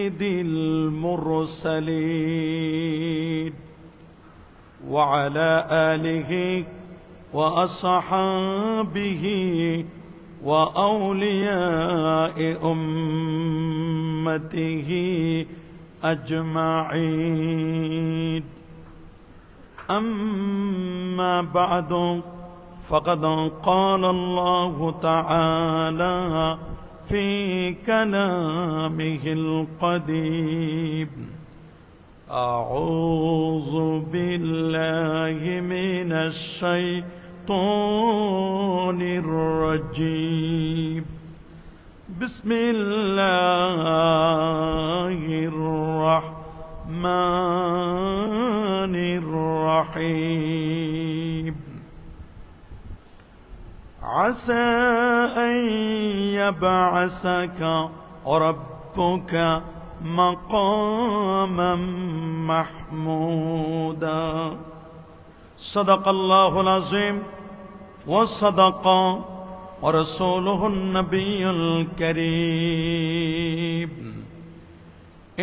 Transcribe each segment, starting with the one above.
سيد المرسلين وعلى آله وأصحابه وأولياء أمته أجمعين. أما بعد فقد قال الله تعالى في كلامه القديم: أعوذ بالله من الشيطان الرجيم. بسم الله الرحمن الرحيم. عسى أن يبعثك ربك مقاما محمودا. صدق الله العظيم وصدق ورسوله النبي الكريم.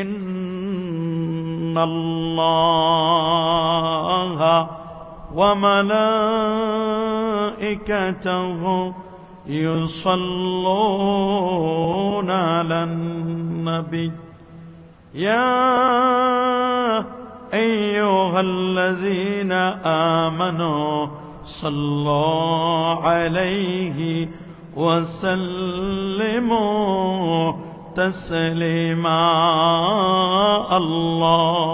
إن الله وملائكته يصلون على النبي يا أيها الذين آمنوا صلوا عليه وسلموا تسليما. الله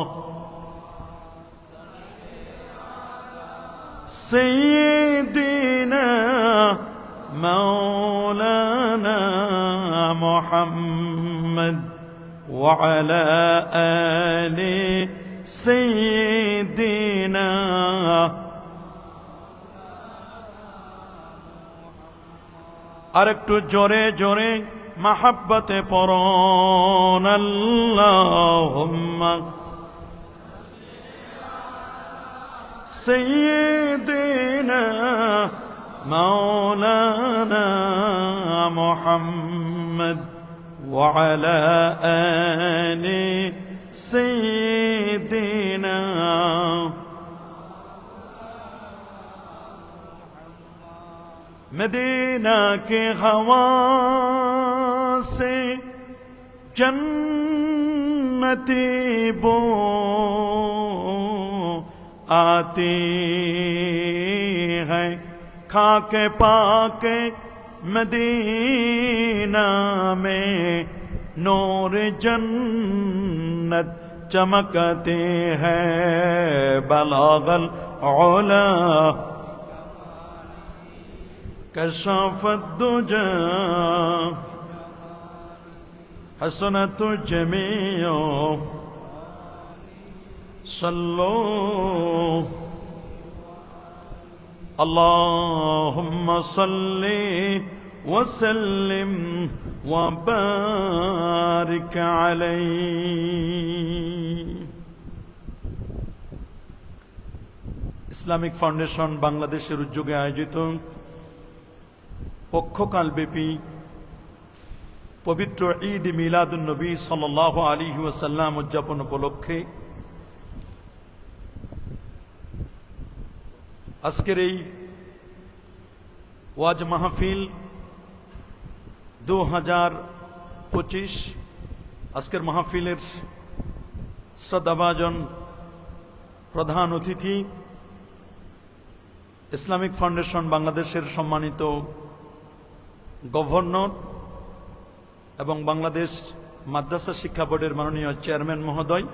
سيدنا مولانا محمد وعلى آل سيدنا আরেকটু জোরে জোরে মাহাব্বতে পড়ুন আল্লাহুম্মা سيدنا مولانا محمد وعلى آل سيدنا. مدینہ کے ہوا سے جنتی بو آتی ہے، کھا کے پاک مدینہ میں نور جنت چمکتے ہیں. بلغ العلا كشف الدجى حسنت الجميع صلوا. اللهم صل وسلم وبارك عليه. ইসলামিক ফাউন্ডেশন বাংলাদেশের উদ্যোগে আয়োজিত পক্ষকালব্যাপী পবিত্র ঈদ মিলাদুন নবী সাল্লাল্লাহু আলাইহি ওয়াসাল্লাম উদযাপন উপলক্ষে আজকের এই ওয়াজ মাহফিল 2025 আজকের মাহফিলের শ্রদ্ধাভাজন প্রধান অতিথি ইসলামিক ফাউন্ডেশন বাংলাদেশের সম্মানিত গভর্নর এবং বাংলাদেশ মাদ্রাসা শিক্ষা বোর্ডের মাননীয় চেয়ারম্যান মহোদয়,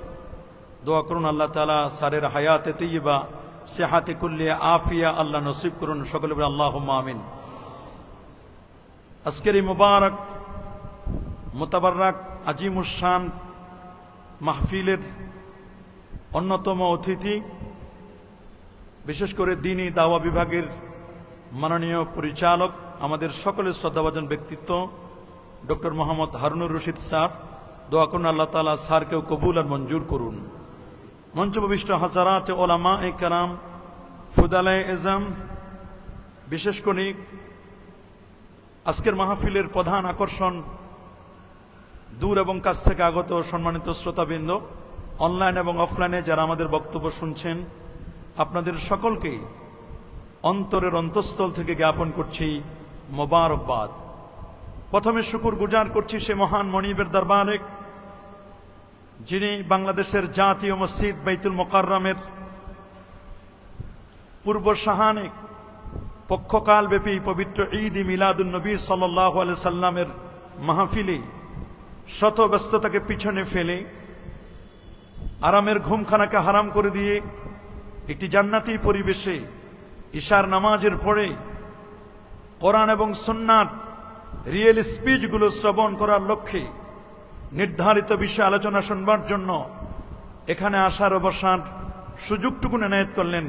দোয়া করুন আল্লাহ তাআলা স্যারের হায়াতে তৈয়বা সেহাতে কুল্লি আফিয়া আল্লাহ নসিব করুন, সকলে বলে আল্লাহুম্মা আমিন। আজকের এই মুবারক মুতাবাররাক আজিমুস শান মাহফিলের অন্যতম অতিথি, বিশেষ করে দ্বীনি দাওয়া বিভাগের মাননীয় পরিচালক, আমাদের সকলের শ্রদ্ধাভাজন ব্যক্তিত্ব ডক্টর মোহাম্মদ হারুনুর রশিদ স্যার, দোয়া করুন আল্লাহ তাআলা স্যারকেও কবুল আর মঞ্জুর করুন। মঞ্চবিষ্ট হাজারাত ওলামা এ কারাম, ফুদালায়ে এজাম, বিশেষ করে আজকের মাহফিলের প্রধান আকর্ষণ দূর এবং কাছ থেকে আগত সম্মানিত শ্রোতাবৃন্দ, অনলাইন এবং অফলাইনে যারা আমাদের বক্তব্য শুনছেন, আপনাদের সকলকেই অন্তরের অন্তঃস্থল থেকে জ্ঞাপন করছি মোবারকবাদ। প্রথমে শুকুর গুজার করছি সে মহান মনিবের দরবারে, যিনি বাংলাদেশের জাতীয় মসজিদ বাইতুল মোকাররমের পূর্ব শাহানে পক্ষকালব্যাপী পবিত্র ঈদ মিলাদুন নবী সাল্লাল্লাহু আলাইহি সাল্লামের মাহফিলে শত ব্যস্ততাকে পিছনে ফেলে আরামের ঘুমখানাকে হারাম করে দিয়ে একটি জান্নাতি পরিবেশে ইশার নামাজের পরে কোরআন এবং সুন্নাত রিয়েল স্পিচগুলো শ্রবণ করার লক্ষ্যে নির্ধারিত বিষয়ে আলোচনা শুনবার জন্য এখানে আসার অবসান সুযোগটুকু এনায়েত করলেন।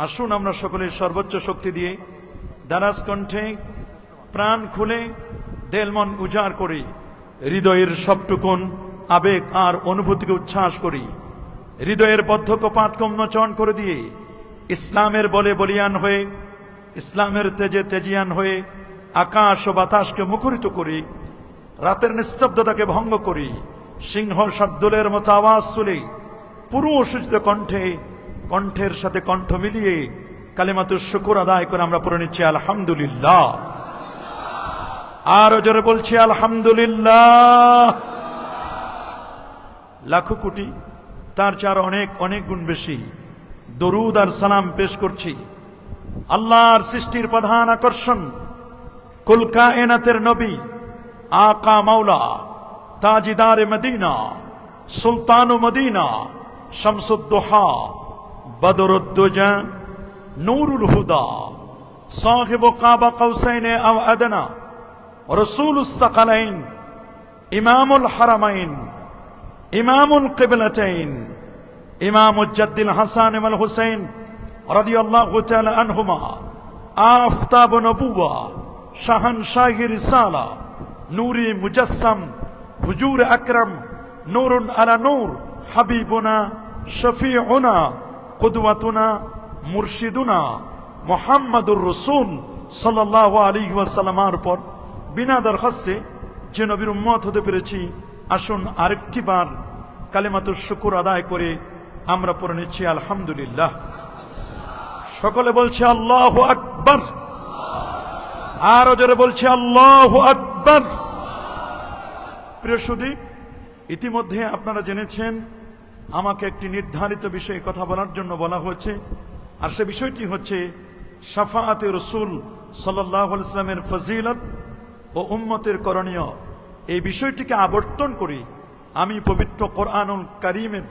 আসুন আমরা সকলে সর্বোচ্চ শক্তি দিয়ে দারাজ কণ্ঠে প্রাণ খুলে দেলমন উজাড় করি, হৃদয়ের সবটুকুন আবেগ আর অনুভূতিকে উচ্ছ্বাস করি, হৃদয়ের বদ্ধকপাত উন্মোচন করে দিয়ে ইসলামের বলে বলিয়ান হয়ে, ইসলামের তেজে তেজিয়ান হয়ে আকাশ ও বাতাসকে মুখরিত করি, রাতের নিস্তব্ধতাকে ভঙ্গ করি, সিংহ শার্দুলের মতো আওয়াজ তুলে পুরো সূচিত কণ্ঠে কণ্ঠের সাথে কণ্ঠ মিলিয়ে কালিমাতুশ শুকুর আদায় করে আমরা পড়ে নিচ্ছি আলহামদুলিল্লাহ। আরো জোরে বলছি আলহামদুলিল্লাহ। লাখো কোটি তার চার অনেক অনেক গুণ বেশি দরুদ আর সালাম পেশ করছি আল্লাহর সৃষ্টির প্রধান আকর্ষণ, কুল কায়নাতের নবী, আকা মাওলা, তাজিদার মদিনা, সুলতান মদিনা, শামসুদ্দোহা, বদরুদ্দোজা, নূরুল হুদা, সাহিব কাবা কৌসাইন আও আদনা, রসুলুস সাকালাইন, ইমামুল হারামাইন, ইমামুল কিবলাতাইন, ইমামুল জাদ্দিল হাসান ওয়াল হুসাইন রাদিয়াল্লাহু তাআলা আনহুমা, আফতাব নবুওয়া, শাহানশাহি রিসালা, নূরি মুজাসসাম, হুজুর আকরাম, নূরুন আলা নূর, হাবিবুনা, শফিউনা, কুদওয়াতুনা, মুর্শিদুনা মুহাম্মাদুর রাসূল সাল্লাল্লাহু আলাইহি ওয়াসাল্লামের পর বিনা দরখাস্তে যে নবীর উম্মত হতে পেরেছি, আসুন আরেকটি বার কালিমাতুশ শুকুর আদায় করে আমরা পড়ে নিচ্ছি আলহামদুলিল্লাহ। সকলে বলছে আল্লাহু আকবার, আরো জোরে বলছে আল্লাহু আকবার। প্রিয় সুধী, ইতিমধ্যে আপনারা জেনেছেন আমাকে একটি নির্ধারিত বিষয়ে কথা বলার জন্য বলা হয়েছে, আর সে বিষয়টি হচ্ছে শাফাআতে রাসূল সাল্লাল্লাহু আলাইহি ওয়াসাল্লামের ফজিলত ও উম্মতের করণীয়। এই বিষয়টিকে আবর্তন করি আমি পবিত্র কোরআনুল কারীমের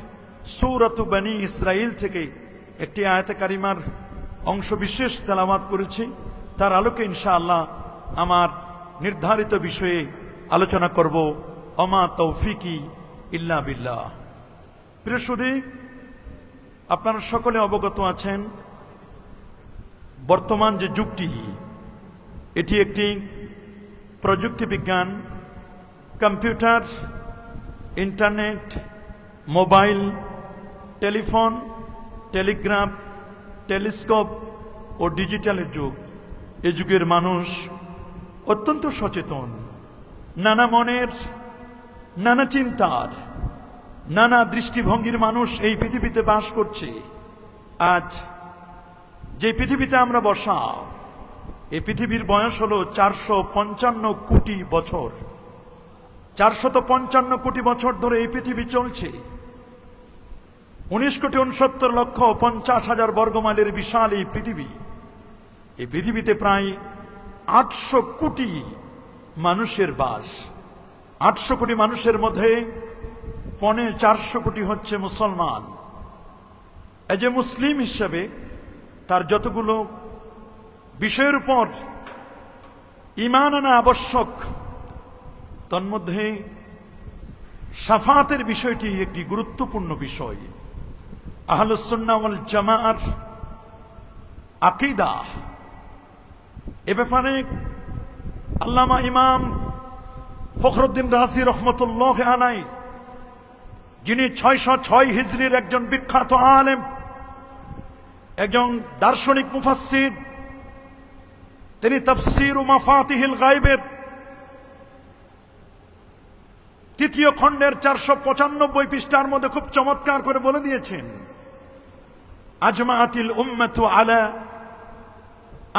সূরাতু বনী ইসরাঈল থেকে একটি আয়াতে কারিমার অংশ বিশেষ তেলাওয়াত করেছি। তার আলোকে ইনশাআল্লাহ আমার নির্ধারিত বিষয়ে আলোচনা করব। ওমা তৌফিকি ইল্লা বিল্লাহ। প্রিয় সুধী, আপনারা সকলে অবগত আছেন বর্তমান যে যুগটি, এটি একটি প্রযুক্তি বিজ্ঞান, computer, internet, mobile, telephone, telegraph, telescope ও ডিজিটালের যুগ। এ যুগের মানুষ অত্যন্ত সচেতন, নানা মনের, নানা চিন্তার, নানা দৃষ্টিভঙ্গির মানুষ এই পৃথিবীতে বাস করছে। আজ যে পৃথিবীতে আমরা বসা, এই পৃথিবীর বয়স হলো 455 কোটি বছর। 455 কোটি বছর ধরে এই পৃথিবী চলছে। 19,69,50,000 বর্গমাইলের বিশাল এই পৃথিবী। এই পৃথিবীতে প্রায় 800 কোটি মানুষের বাস। 800 কোটি মানুষের মধ্যে 450 কোটি হচ্ছে মুসলমান। এই যে মুসলিম হিসেবে তার যতগুলো বিষয়ের উপর ঈমান আনা আবশ্যক, তন্মধ্যে শাফাতের বিষয়টি একটি গুরুত্বপূর্ণ বিষয়। আহলুস সুন্নাহ ওয়াল জামাআর আকীদা, এ ব্যাপারে আল্লামা ইমাম ফখরুদ্দিন রাজি রহমতুল্লাহ আলাইহি, যিনি 606 হিজরির একজন বিখ্যাত আলেম, একজন দার্শনিক মুফাসসির, তিনি তাফসীর ও মাফাতিহিল গায়বের তৃতীয় খণ্ডের 495 পৃষ্ঠার মধ্যে খুব চমৎকার করে বলে দিয়েছেন, আজমাআতিল উম্মাতু আলা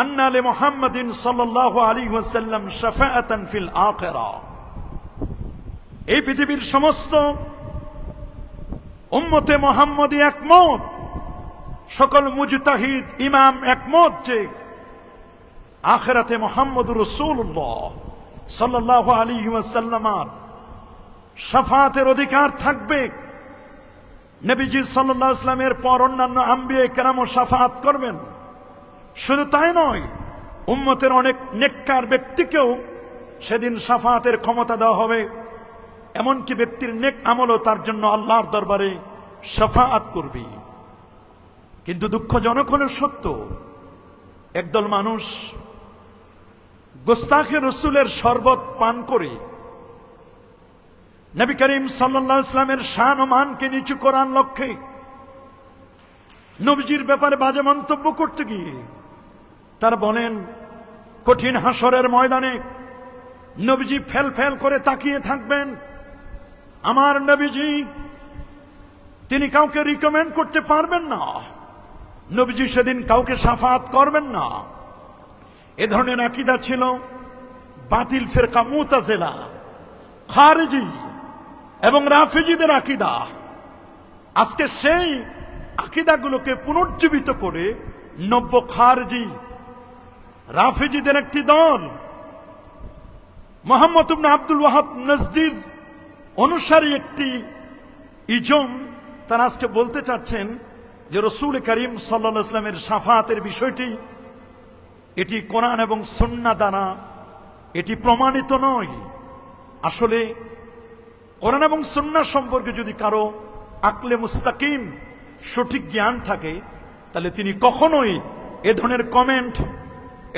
আন্না লি মুহাম্মাদিন সাল্লাল্লাহু আলাইহি ওয়াসাল্লাম শাফাআতান ফিল আখিরাহ। এই পৃথিবীর সমস্ত উম্মতে মুহাম্মদী একমত, সকল মুজতাহিদ ইমাম একমত যে আখিরাতে মুহাম্মদুর রাসূলুল্লাহ সাল্লাল্লাহু আলাইহি ওয়াসাল্লামের শাফাআতের অধিকার থাকবে। নবীজি সাল্লাল্লাহু আলাইহি ওয়াসাল্লামের পর অন্যান্য আম্বিয়া কেরামও শাফাআত করবেন। শুধু তাই নয়, উম্মতের অনেক নেককার ব্যক্তিকেও সেদিন শাফাআতের ক্ষমতা দেওয়া হবে। এমনকি ব্যক্তির নেক আমলও তার জন্য আল্লাহর দরবারে শাফাআত করবে। কিন্তু দুঃখজনক হলো সত্য, একদল মানুষ গোস্তাখে রসুলের শরবত পান করে নবী করিম সাল্লাল্লাহু আলাইহি ওয়াসাল্লামের শান ও মানকে নিচু করার লক্ষ্যে নবীজির ব্যাপারে বাজে মন্তব্য করতে গিয়ে তারা বলেন, কঠিন হাসরের ময়দানে নবীজি ফেল ফেল করে তাকিয়ে থাকবেন। আমার নবীজি তিনি কাউকে রিকমেন্ড করতে পারবেন না, নবীজি সেদিন কাউকে শাফাআত করবেন না। এ ধরনের আকীদা ছিল বাতিল ফিরকা মুতাজিলা, খারিজি এবং রাফিজিদের আকীদা। আজকে সেই আকীদাগুলোকে পুনর্জীবিত করে নব্য খারিজি রাফিজিদের একটি দল মুহাম্মদ ইবনে আব্দুল ওয়াহাব নজদির অনুসারী একটি ইজম, তারা আজকে বলতে চাচ্ছেন যে রাসূল করিম সাল্লাল্লাহু আলাইহি ওয়াসাল্লামের শাফাআতের বিষয়টি এটি কোরআন এবং সুন্নাহ দ্বারা এটি প্রমাণিত নয়। আসলে কোরআন এবং সুন্নাহ সম্পর্কে যদি কারো আকলে মুস্তাকিম সঠিক জ্ঞান থাকে, তাহলে তিনি কখনোই এ ধরনের কমেন্ট,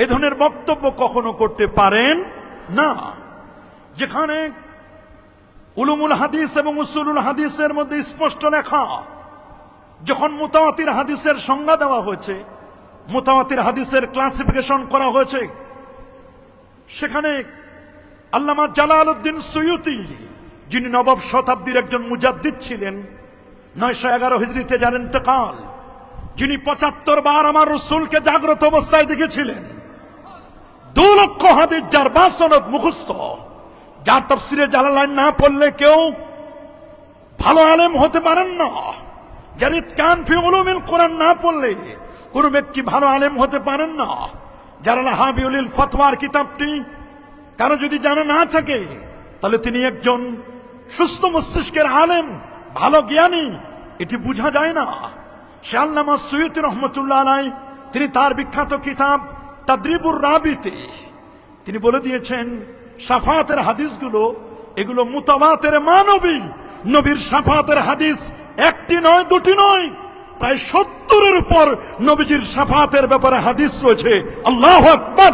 এ ধরনের বক্তব্য কখনো করতে পারেন না। যেখানে উলুমুল হাদিস এবং উসুলুল হাদিসের মধ্যে স্পষ্ট লেখা, যখন মুতাওয়াতির হাদিসের সংজ্ঞা দেওয়া হয়েছে, মুতাওয়াতির হাদিসের ক্লাসিফিকেশন করা হয়েছে, সেখানে আল্লামা জালালউদ্দিন সুয়ুতি, যিনি নবম শতাব্দীর একজন মুজাদ্দিদ ছিলেন, 911 হিজরিতে যার ইন্তেকাল, যিনি 75 বার আমার রাসূলকে জাগ্রত অবস্থায় দেখেছিলেন, 2 লক্ষ হাদিস যার বাসনদ মুখস্থ, যার তাফসিরে জালালাইন না পড়লে কেউ ভালো আলেম হতে পারেন না, যার ইতকান ফি উলুমিল কোরআন না পড়লে কোন ব্যক্তি ভালো আলেম হতে পারেন না, যার হাবিউল ফতওয়ার কিতাবটি কারো যদি জানা না থাকে, তাহলে তিনি একজন সুস্থ মস্তিষ্কের আলেম, ভালো জ্ঞানী, এটি বোঝা যায় না। সে আল্লামা সুয়ুতি রহমতুল্লাহ আলাইহি তিনি তার বিখ্যাত কিতাব তাদরিবুর রাবিতে তিনি বলে দিয়েছেন, শাফাআতের হাদিসগুলো এগুলো মুতাওয়াতির মানবী, নবীর শাফাআতের হাদিস একটি নয়, দুটি নয়, প্রায় 70-এর উপর নবীজির শাফাআতের ব্যাপারে হাদিস রয়েছে। আল্লাহু আকবার,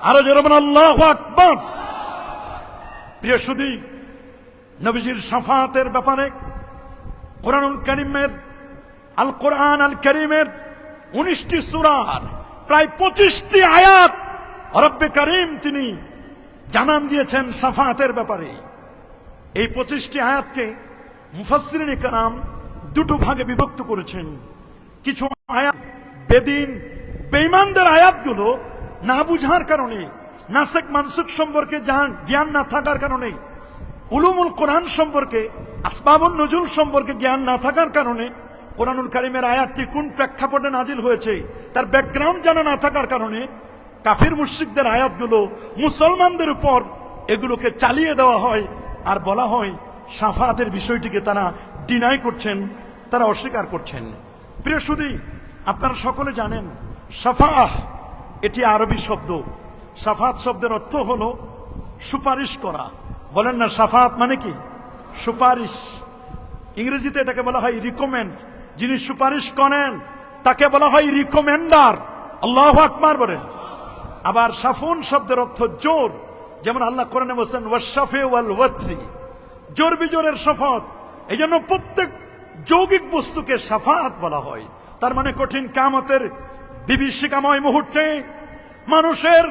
আরো জোরে বলুন আল্লাহু আকবার। প্রিয় সুধী, নবীজির শাফাআতের ব্যাপারে কোরআনুল কারীমের আল কোরআন আল কারীমের 19টি সূরার প্রায় 25টি আয়াত রব্বে কারীম তিনি জানান দিয়েছেন শাফাআতের ব্যাপারে। এই 25টি আয়াতকে মুফাসসিরিন কেরাম দুটো ভাগে বিভক্ত করেছেন। কিছু আয়াত বেদিন বেঈমানদের আয়াতগুলো না বুঝার কারণে, নাসিখ মানসুখ সম্পর্কে জ্ঞান না থাকার কারণে, উলুমুল কোরআন সম্পর্কে, আসবাবুন নুজুল সম্পর্কে জ্ঞান না থাকার কারণে, কোরআনুল কারীমের আয়াতটি কোন প্রেক্ষাপটে নাজিল হয়েছে তার ব্যাকগ্রাউন্ড জানা না থাকার কারণে কাফির মুশরিকদের আয়াতগুলো মুসলমানদের উপর এগুলোকে চালিয়ে দেওয়া হয়, আর বলা হয় শাফাআতের বিষয়টিকে তারা ডিনাই করছেন, তারা অস্বীকার করছেন। প্রিয় সুধী, আপনারা সকলে জানেন শাফাআহ এটি আরবি শব্দ। শাফাআত শব্দের অর্থ হলো সুপারিশ করা। বলেন না, শাফাআত মানে কি? সুপারিশ। ইংরেজিতে এটাকে বলা হয় রিকমেন্ড। যিনি সুপারিশ করেন তাকে বলা হয় রিকমেন্ডার। আল্লাহু আকবার বলেন। আবার শাফুন শব্দের অর্থ জোর, যেমন আল্লাহ কোরআনে বলেছেন ওয়াশফি ওয়াল ওয়াতরি, জোর বিজোরের শপথ। এই জন্য প্রত্যেক যৌগিক বস্তুকে শাফাআত বলা হয়। তার মানে কঠিন কিয়ামতের বিভীষিকাময় মুহূর্তে মানুষের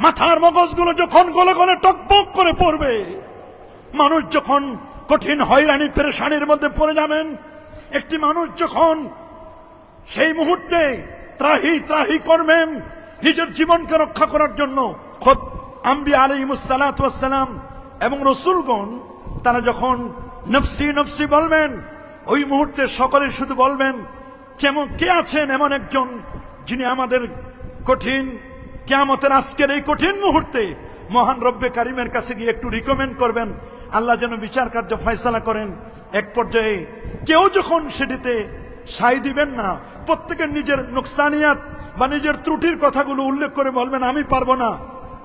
মাথার মগজগুলো যখন গলে গলে টকবক করে পড়বে, মানুষ যখন কঠিন হয়রানি পেরেশানির মধ্যে পড়ে যাবেন, একটি মানুষ যখন সেই মুহূর্তে ত্রাহি ত্রাহি করবেন নিজের জীবনকে রক্ষা করার জন্য, খোদ আম্বিয়া আলাইহিমুস সালাতু ওয়াস সালাম এবং রাসূলগণ তারা যখন নফসি নফসি বলবেন, ওই মুহূর্তে সকলে শুধু বলবেন কেমন কে আছেন এমন একজন যিনি আমাদের কঠিন কিয়ামতের আজকের এই কঠিন মুহূর্তে মহান রব্বে কারিমের কাছে গিয়ে একটু রিকমেন্ড করবেন, আল্লাহ যেন বিচার কার্য ফয়সালা করেন। এক পর্যায়ে কেউ যখন সেটিতে সায় দিবেন না, প্রত্যেকের নিজের নোকসানিয়াত বা নিজের ত্রুটির কথাগুলো উল্লেখ করে বলবেন আমি পারবো না,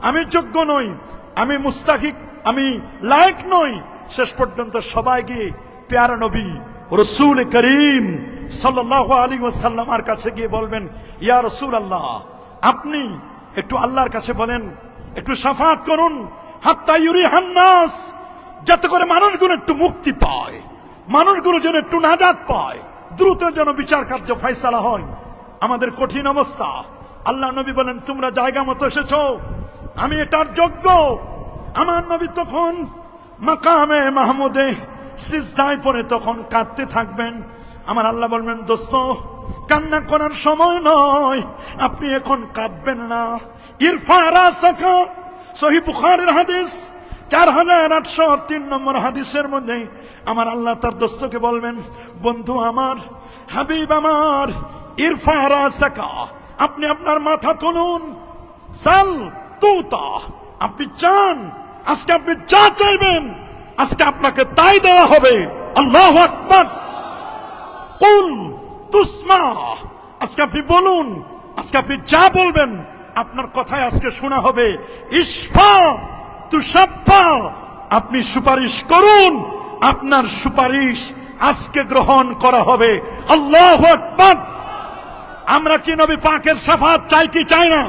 আমি যোগ্য নই, আমি মুস্তাহিক, আমি লায়ক নই। শেষ পর্যন্ত সবাই গিয়ে প্যারা নবী রাসূল করিম সাল্লাল্লাহু আলাইহি ওয়াসাল্লামের কাছে গিয়ে বলবেন, ইয়া রাসূলুল্লাহ, আপনি একটু আল্লাহর কাছে বলেন, একটু শাফাআত করুন, হাত্তা ইউরিহান নাস, যাতে করে মানুষগুলো একটু মুক্তি পায়, মানুষগুলো যেন একটু নাজাত পায়, দ্রুত যেন বিচার কার্য ফয়সালা হয়। আমাদের কঠিন অবস্থা, আল্লাহ নবী বলেন তোমরা জায়গা মতো এসেছো, আমি এটার যোগ্য। আমার নবী তখন মাকামে মাহমুদে সিজদায় পড়ে তখন কাঁদতে থাকবেন। আমার আল্লাহ বলবেন দোস্ত, কান্না করার সময় নয়, আপনি এখন কাঁদবেন না। ইরফা রাসাকা, সহিহ বুখারীর হাদিস 4803 নম্বর হাদিসের মধ্যে আমার আল্লাহ তার দোস্তকে বলবেন, বন্ধু আমার, হাবিব আমার, ইরফা রাসাকা, আপনি আপনার মাথা তুলুন, সাল তুতা, আপনি চান, আজকে আপনি যা চাইবেন আজকে আপনাকে তাই দেওয়া হবে। আল্লাহু আকবার। কুল তুসমা, আজকে আপনি বলুন, আজকে আপনি যা বলবেন আপনার কথায় আজকে শোনা হবে। ইশফা তুশাফা, আপনি সুপারিশ করুন, আপনার সুপারিশ আজকে গ্রহণ করা হবে। আল্লাহু আকবার। আমরা কি নবী পাকের শাফাত চাই কি চাই না?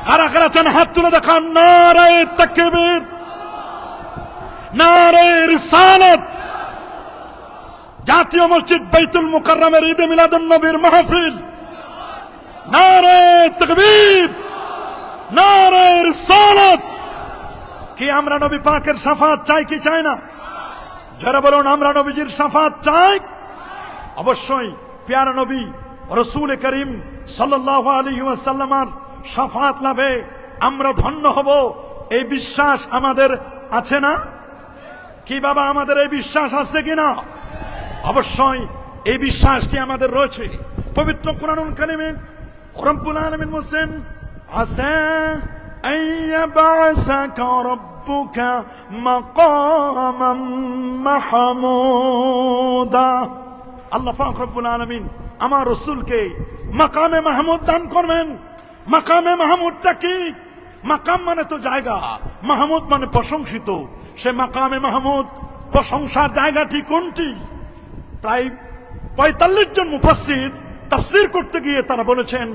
কারা কারা চান হাত তুলে দেখান। নারে তাকবীর, নারে রিসালাত। জাতীয় মসজিদ বাইতুল মুকাররমের ঈদে মিলাদুন নবীর মাহফিল, নারে তাকবীর, নারে রিসালাত। কি আমরা নবী পাকের শাফাত চাই কি চাই না? যারা বলুন আমরা নবীজির শাফাত চাই। অবশ্যই প্যারা নবী রাসূল করিম সাল্লাল্লাহু আলাইহি ওয়াসাল্লামের শাফাত লাভে আমরা ধন্য হব, এই বিশ্বাস আমাদের আছে না? কি বাবা, আমাদের এই বিশ্বাস আছে কিনা? অবশ্যই এই বিশ্বাসটি আমাদের রয়েছে। পবিত্র কুরআনুল কারীমে রব্বুল আলামিন বলেন, আসা আইয়াবাসাকা রব্বুকা মাকামান মাহমুদা। আল্লাহ পাক রব্বুল আলামিন আমার রাসূলকে মাকামে মাহমুদ দান করবেন। মাকামে মাহমুদটা কি? মাকাম মানে তো জায়গা, মাহমুদ মানে প্রশংসিত। সে মাকামে মাহমুদ প্রশংসার জায়গাটি কোনটি? প্রায় 45 জন মুফাসসির তাফসীর করতে গিয়ে তারা বলেছেন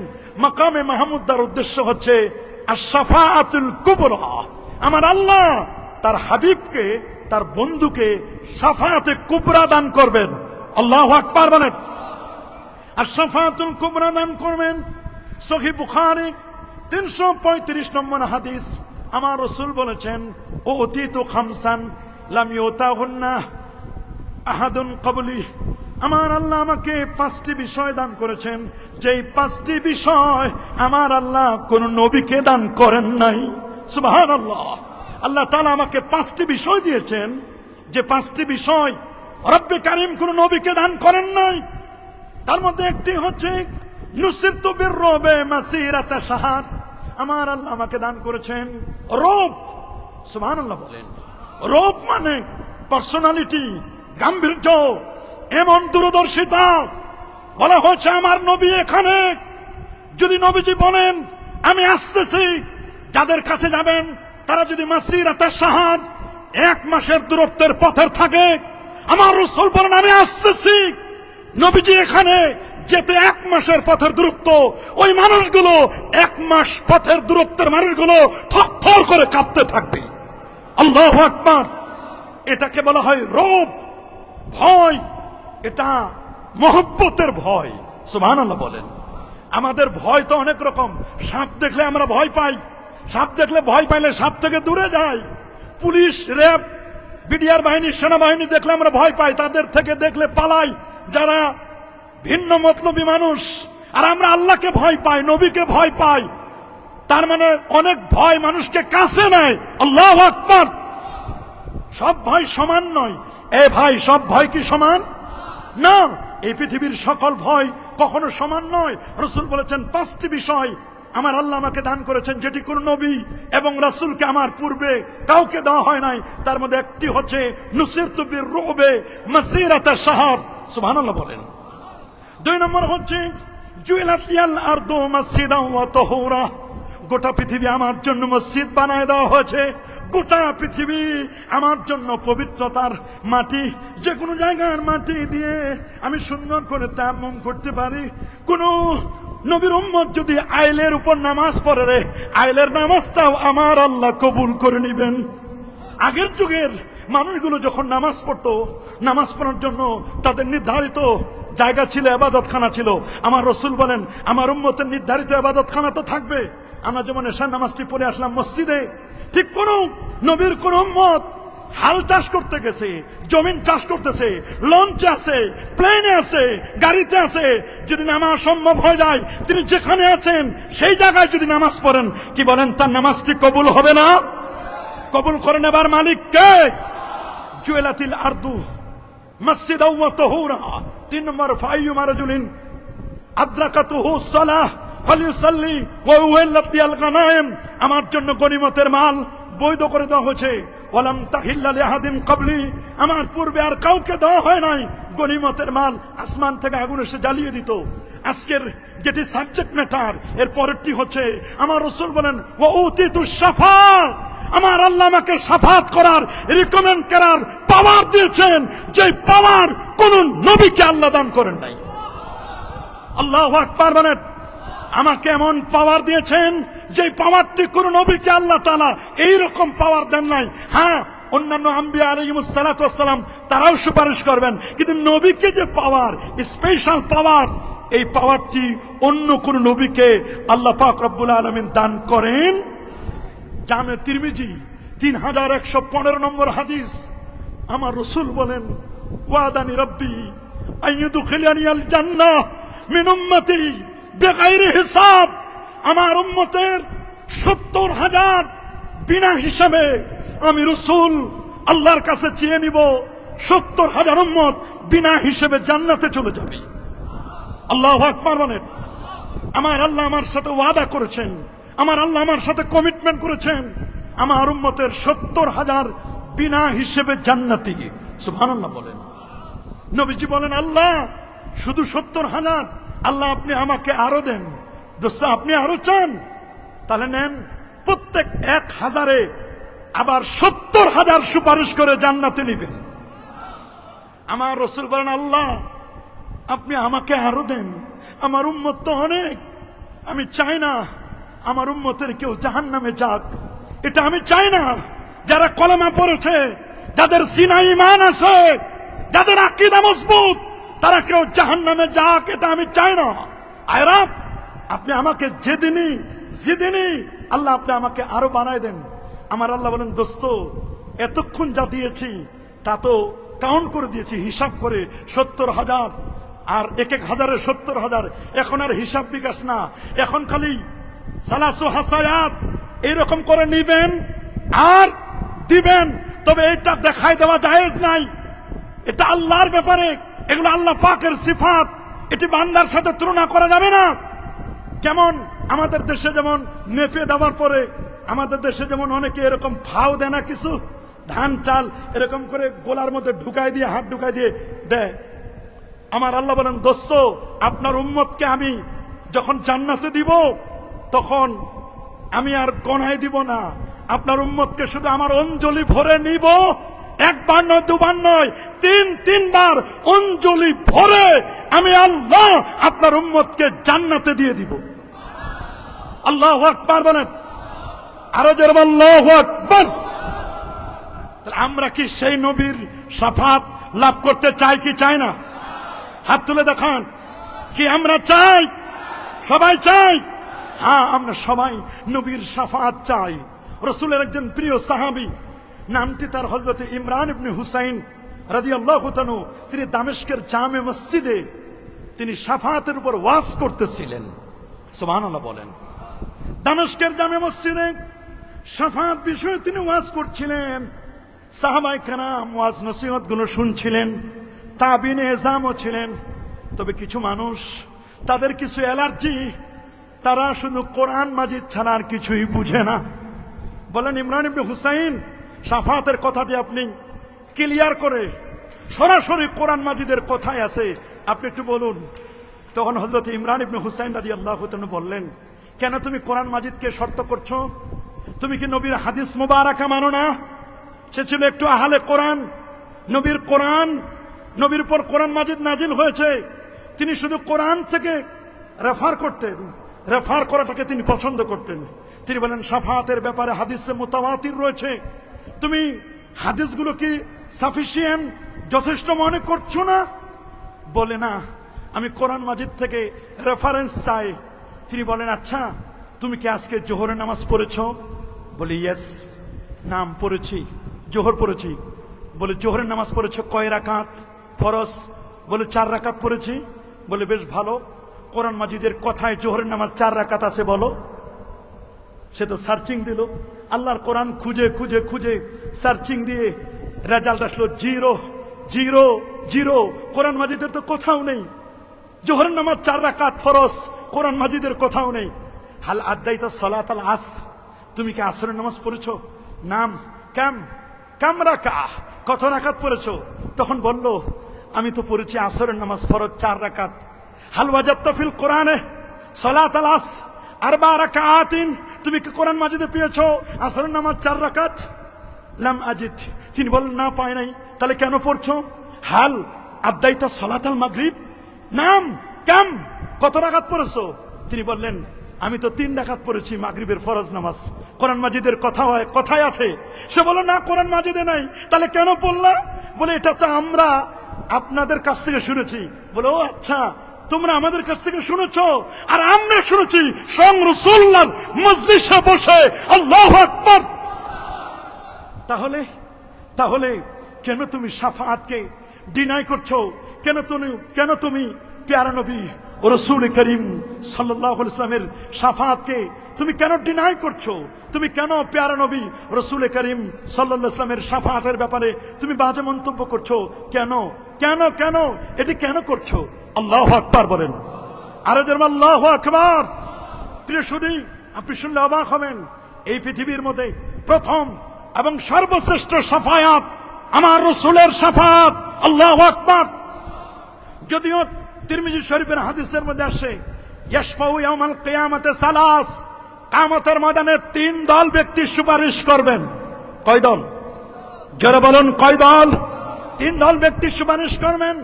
মাকামে মাহমুদ তার উদ্দেশ্য হচ্ছে আশ-শাফাআতুল কুবরা। আমার আল্লাহ তার হাবিবকে, তার বন্ধুকে শাফাআতে কুবরা দান করবেন। আল্লাহু আকবার বলেন। আশ-শাফাআতুল কুবরা দান করবেন। সহিহ বুখারী 335 নম্বর হাদিস, আমার রাসূল বলেছেন, ও অতীত খামসান লাম ইউতাহুন্না আহাদুন ক্বাবলি। আমার আল্লাহ আমাকে 5টি বিষয় দান করেছেন, যেই 5টি বিষয় আমার আল্লাহ কোন নবীকে দান করেন নাই। সুবহানাল্লাহ। আল্লাহ তাআলা আমাকে 5টি বিষয় দিয়েছেন, যে 5টি বিষয় রব্বে কারীম কোন নবীকে দান করেন নাই। তার মধ্যে একটি হচ্ছে নুসিরতু বিররুবে মাসিরাতা শাহর। আমার আল্লাহ আমাকে দান করেছেন রূপ। সুবহানাল্লাহ বলেন। রূপ মানে পার্সোনালিটি, গাম্ভীর্য, এমন দূরদর্শিতা। বলা হচ্ছে আমার নবী এখানে, যদি নবীজি বলেন আমি আসতেছি, যাদের কাছে যাবেন তারা যদি মাসিরাতা শাহর 1 মাসের দূরত্বের পথের থাকে, আমার রাসূল বলেন আমি আসতেছি, নবীজি এখানে যেতে 1 মাসের পথের দূরত্ব, ওই মানুষগুলো 1 মাস পথের দূরত্বের মানুষগুলো থরথর করে কাঁপতে থাকবে। আল্লাহু আকবার। এটাকে বলা হয় রূপ, ভয়। এটা মহব্বতের ভয়। সুবহানাল্লাহ বলেন। আমাদের ভয় তো অনেক রকম। সাপ দেখলে আমরা ভয় পাই, সাপ দেখলে ভয় পাইলে সাপ থেকে দূরে যাই। পুলিশ, র্যাব বিডিআর বাহিনী, সেনাবাহিনী দেখলে আমরা ভয় পাই, তাদের থেকে দেখলে পালাই, যারা ভিন্ন মতলবী মানুষ। আর আমরা আল্লাহকে ভয় পাই, নবীকে ভয় পাই। তার মানে অনেক ভয় মানুষকে কাছে নেয়। আল্লাহু আকবার। সব ভয় সমান নয়। এ ভাই, সব ভয় কি সমান? না, এই পৃথিবীর সকল ভয় কখনো সমান নয়। রাসূল বলেছেন 5টি বিষয় আমার আল্লাহ আমাকে দান করেছেন, যেটি কোন নবী এবং রাসূলকে আমার পূর্বে কাউকে দেওয়া হয় নাই। তার মধ্যে একটি হচ্ছে নুসিরতু বির-রুবে মাসিরাতা শাহর। সুবহানাল্লাহ বলেন। 2 নম্বর হচ্ছে জুইলাত লিয়াল আরদু মাসজিদাও ওয়া তাহুরা। গোটা পৃথিবী আমার জন্য মসজিদ বানায় দেওয়া হয়েছে। গোটা পৃথিবী আমার জন্য পবিত্রতার মাটি। যে কোনো জায়গার মাটি দিয়ে আমি সুন্দর করে তায়াম্মুম করতে পারি। কোন নবীর উম্মত যদি আইলের উপর নামাজ পড়ে রে, আইলের নামাজটাও আমার আল্লাহ কবুল করে নেবেন। আগের যুগের মানুষগুলো যখন নামাজ পড়তো, নামাজ পড়ার জন্য তাদের নির্ধারিত জায়গা ছিল, ইবাদতখানা ছিল। আমার রাসূল বলেন আমার উম্মতের নির্ধারিত ইবাদতখানা তো থাকবে। আমরা যেমন এশার নামাজটি পড়ে আসলাম মসজিদে, ঠিক কোন নবীর কোন উম্মত হাল চাষ করতে গেছে, জমিন চাষ করতেছে, লঞ্চে আছে, প্লেনে আছে, গাড়িতে আছে, যদি নামাজ সম্ভব হয়ে যায়, তিনি যেখানে আছেন সেই জায়গায় যদি নামাজ পড়েন, কি বলেন তার নামাজটি কবুল হবে না? কবুল করে নেবার মালিক কে? জুয়েলাতিল আরদু মাসজিদাও ওয়া তাহুরা। 3 নম্বর ফাইয়ুমা রাজুলিন আদরাকাতুহু সালাহ ফালিউসাল্লি ওয়া উহিল্লাত লিয়াল গানায়েম। আমার জন্য গনিমতের মাল বৈধ করে দেওয়া হয়েছে। ওয়ালাম তাহিল্লা লিআহাদিন ক্বাবলি। আমার পূর্বে আর কাউকে দেওয়া হয় নাই। গনিমতের মাল আসমান থেকে আগুন এসে জ্বালিয়ে দিত। আজকের যেটি সাবজেক্ট ম্যাটার, এর পরেরটি হচ্ছে আমার রাসূল বলেন ওয়া উতিতুশ শাফাআত। আমার আল্লাহ আমাকে শাফাত করার, রিকমেন্ড করার পাওয়ার দিয়েছেন, যে পাওয়ার কোন নবীকে আল্লাহ দান করেন নাই। আল্লাহু আকবার বলেন। আমাকে এমন পাওয়ার দিয়েছেন যে পাওয়ারটি কোন নবীকে আল্লাহ তাআলা এইরকম পাওয়ার দেন নাই। হ্যাঁ, অন্যান্য আম্বিয়া আলাইহিমুস সালাতু ওয়াস সালাম তারাও সুপারিশ করবেন, কিন্তু নবীকে যে পাওয়ার, স্পেশাল পাওয়ার, এই পাওয়ারটি অন্য কোন নবীকে আল্লাহ পাক রব্বুল আলামিন দান করেন। জামে তিরমিজি 3115 নম্বর হাদিস। আমার রাসূল বলেন ওয়াদানি রব্বি আইয়ুদখিলানিয়াল জান্নাহ মিন উম্মতি বেগাইরি হিসাব। আমার উম্মতের 70,000 বিনা হিসাবে আমি রাসূল আল্লাহর কাছে চেয়ে নিব। 70,000 উম্মত বিনা হিসাবে জান্নাতে চলে যাবে। আল্লাহু আকবার বলেন। আমার আল্লাহ আমার সাথে ওয়াদা করেছেন, আমার আল্লাহ আমার সাথে কমিটমেন্ট করেছেন, আমার উম্মতের 70,000 বিনা হিসেবে জান্নাতি। সুবহানাল্লাহ বলেন। নবীজি বলেন আল্লাহ শুধু 70,000? আল্লাহ আপনি আমাকে আরো দেন। দোস্ত, আপনি আরো চান? তাহলে নেন, প্রত্যেক 1000-এ আবার 70,000 সুপারিশ করে জান্নাতে নিবেন। আমার রাসূল বলেন আল্লাহ আপনি আমাকে আরো দেন। আমার উম্মত তো অনেক, আমি চাই না আমার উম্মতের কেউ জাহান্নামে যাক, এটা আমি চাই না। যারা কলেমা পড়েছে, যাদের সিনায় ঈমান আছে, যাদের আকীদা মজবুত, তারা কেউ জাহান্নামে যাক, এটা আমি চাই না। আয়রা আপনি আমাকে যেদিনই আল্লাহ আপনি আমাকে আরো বানায় দেন। আমার আল্লাহ বলেন দোস্ত এতক্ষণ যা দিয়েছি তা তো কাউন্ট করে দিয়েছি, হিসাব করে 70,000, আর 1,000-এ 70,000। এখন আর হিসাব বিকাশ না, এখন খালি সালাসু হাসায়াত এরকম করে নিবেন আর দিবেন। তবে এটা দেখাই দেওয়া জায়েজ নাই, এটা আল্লাহর ব্যাপারে, এগুলো আল্লাহ পাকের সিফাত, এটি বান্দার সাথে তুলনা করা যাবে না। যেমন আমাদের দেশে যেমন মেপে দেওয়ার পরে আমাদের দেশে যেমন অনেকে এরকম ফাও দেয় না, কিছু ধান চাল এরকম করে গোলার মধ্যে ঢুকাই দিয়ে, হাত ঢুকাই দিয়ে দেয়। আমার আল্লাহ বলেন দোস্ত আপনার উম্মতকে আমি যখন জান্নাতে দিব তখন আমি আর গণায় দিব না, আপনার উম্মতকে শুধু আমার অঞ্জলি ভরে নিব। 1 বার নয়, 2 বার নয়, 3 বার অঞ্জলি ভরে আমি আল্লাহ আপনার উম্মতকে জান্নাতে দিয়ে দিব। আল্লাহু আকবার বলেন, আরো জোরে আল্লাহু আকবার। তাহলে আমরা কি সেই নবীর শাফাত লাভ করতে চাই কি চাই না? হাত তুলে দেখান। কি আমরা চাই? সবাই চাই? হ্যাঁ, আমরা সবাই নবীর শাফাত চাই। রাসূলের একজন প্রিয় সাহাবী নামটি তার হযরত ইমরান ইবনে হুসাইন রাদিয়াল্লাহু তাআলা। তিনি দামেস্কের জামে মসজিদে তিনি শাফাআতের উপর ওয়াজ করতেছিলেন। সুবহানাল্লাহ বলেন। দামেস্কের জামে মসজিদে শাফাআত বিষয়ে তিনি ওয়াজ করছিলেন। সাহাবায়ে কেরাম ওয়াজ নসিহত গুলো শুনছিলেন, তাবিনে এজামও ছিলেন। তবে কিছু মানুষ, তাদের কিছু অ্যালার্জি, তারা শুধু কোরআন মাজিদ ছাড়া আর কিছুই বুঝে না। বলেন ইমরান ইবনে হুসাইন, শাফাআতের কথাটি আপনি ক্লিয়ার করে সরাসরি কোরআন মাজিদের কথাই আছে, আপনি একটু বলুন। তখন হযরত ইমরান ইবনে হুসাইন রাদিয়াল্লাহু তাআলা বললেন, কেন তুমি কোরআন মাজিদকে শর্ত করছো? তুমি কি নবীর হাদিস মুবারাকা মানো না? সে ছিল একটু আহলে কোরআন। নবীর উপর কোরআন মাজিদ নাজিল হয়েছে, তিনি শুধু কোরআন থেকে রেফার করতেন, রেফার করাটাকে তিনি পছন্দ করতেন। তিনি বলেন শাফাআতের ব্যাপারে হাদিসে মুতাওয়াতির রয়েছে, তুমি হাদিসগুলো কি সাফিসিয়েন্ট, যথেষ্ট মনে করছো না? বলে না, আমি কোরআন মাজিদ থেকে রেফারেন্স চাই। তিনি বলেন, আচ্ছা তুমি কি আজকে জোহরের নামাজ পড়েছো? বলে ইয়েস, নাম পড়েছি, জোহর পড়েছি। বলে জোহরের নামাজ পড়েছো কয় রাকাত? ফরজ। বলে 4 রাকাত পড়েছি। বলে বেশ ভালো, কোরআন মাজিদের কথায় জোহরের নামাজ 4 রাকাত আছে বলো। সে তো সার্চিং দিল, আল্লাহর কোরআন খুঁজে খুঁজে খুঁজে সার্চিং দিয়ে রেজাল্ট আসলো 0 0 0। কোরআন মাজিদের তো কোথাও নেই। জোহরের নামাজ 4 রাকাত ফরজ, কোরআন মাজিদের কোথাও নেই। হাল আদাইতা সালাতাল আসর, তুমি কি আসরের নামাজ পড়েছো? নাম কাম রাকা, কত রাকাত পড়েছো? তখন বলল, আমি তো পড়েছি আসরের নামাজ ফরজ 4 রাকাত। হাল ওয়াজাদতা ফিল কোরআনে সালাতাল আসর আরবা রাকাতিন, তুমি কি কোরআন মাজিদে পেয়েছো আসরের নামাজ 4 রাকাত? লাম আজিদ, তিনি বললেন না, পায় নাই। তাহলে কেন পড়ছো? হাল আদাইতা সালাতাল মাগরিব, নাম কত রাকাত পড়েছো? তিনি বললেন, আমি তো 3 রাকাত পড়েছি মাগরিবের ফরজ নামাজ। কোরআন মাজিদের কথায় আছে। সে বলল না, কোরআন মাজিদে নাই। তাহলে কেন পড়লা? বলে এটা তো আমরা আপনাদের কাছ থেকে শুনেছি। বলে ও আচ্ছা, তোমরা আমাদের কাছ থেকে শুনেছো, আর আমরা শুনেছি স্বয়ং রাসূলুল্লাহর মজলিসে বসে। আল্লাহু আকবার। তাহলে কেন তুমি শাফাআতকে ডিনাই করছো? কেন তুমি প্যারা নবী ও রাসূল করিম সাল্লাল্লাহু আলাইহি ওয়াসাল্লামের শাফাআতকে তুমি কেন ডিনাই করছো? তুমি কেন প্যারা নবী রাসূল করিম সাল্লাল্লাহু আলাইহি ওয়াসাল্লামের শাফাআতের ব্যাপারে তুমি বাজে মন্তব্য করছো? কেন এটি কেন করছো? আল্লাহু আকবার বলেন। আরে যেমন আল্লাহু আকবার। প্রিয় শুধু আপনি শুনলে অবাক হবেন, এই পৃথিবীর মধ্যে প্রথম এবং সর্বশ্রেষ্ঠ শাফায়াত আমার রাসূলের শাফাআত। আল্লাহু আকবার। যদিও তিরমিজি শরীফের হাদিসের মধ্যে আসে, ইয়াশফাউ ইয়াউমাল কিয়ামাতে সালাস, কিয়ামতের ময়দানে 3 দল ব্যক্তি সুপারিশ করবেন। কয় দল? যারা বলেন কয় দল? 3 দল ব্যক্তি সুপারিশ করবেন।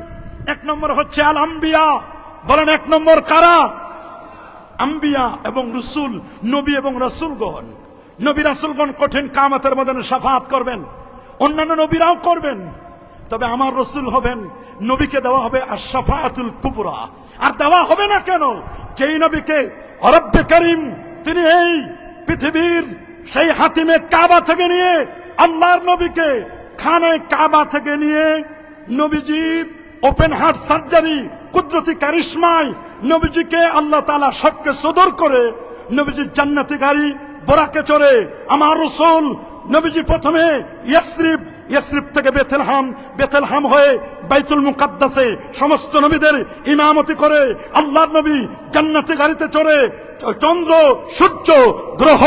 1 নম্বর হচ্ছে আল আম্বিয়া। বলেন 1 নম্বর কারা? আম্বিয়া এবং রাসূল, নবী এবং রাসূলগণ। নবী রাসূলগণ কঠিন কিয়ামতের ময়দানে শাফাআত করবেন, অন্যান্য নবীরাও করবেন। তবে আমার রাসূল হবেন, নবীকে দেওয়া হবে আশ-শাফাআতুল কুবরা। আর দেওয়া হবে না কেন? যেই নবীকে রব্বে করিম তিনি এই পৃথিবীর সেই হাতিমে কাবা থেকে নিয়ে, আল্লাহর নবীকে খানে কাবা থেকে নিয়ে নবীজির ওপেন হার্ট সার্জারি কুদরতি কারিশমায় নবীজিকে আল্লাহ তাআলা শক্কে সদর করে নবীজির জান্নাতি গাড়ি বোরাকে চড়ে আমার রাসূল নবীজি প্রথমে ইয়াসরিব থেকে বেথলহাম হয়ে বাইতুল মুকাদ্দাসে সমস্ত নবীদের ইমামতি করে আল্লাহর নবী জান্নাতি গাড়িতে চড়ে চন্দ্র, সূর্য, গ্রহ,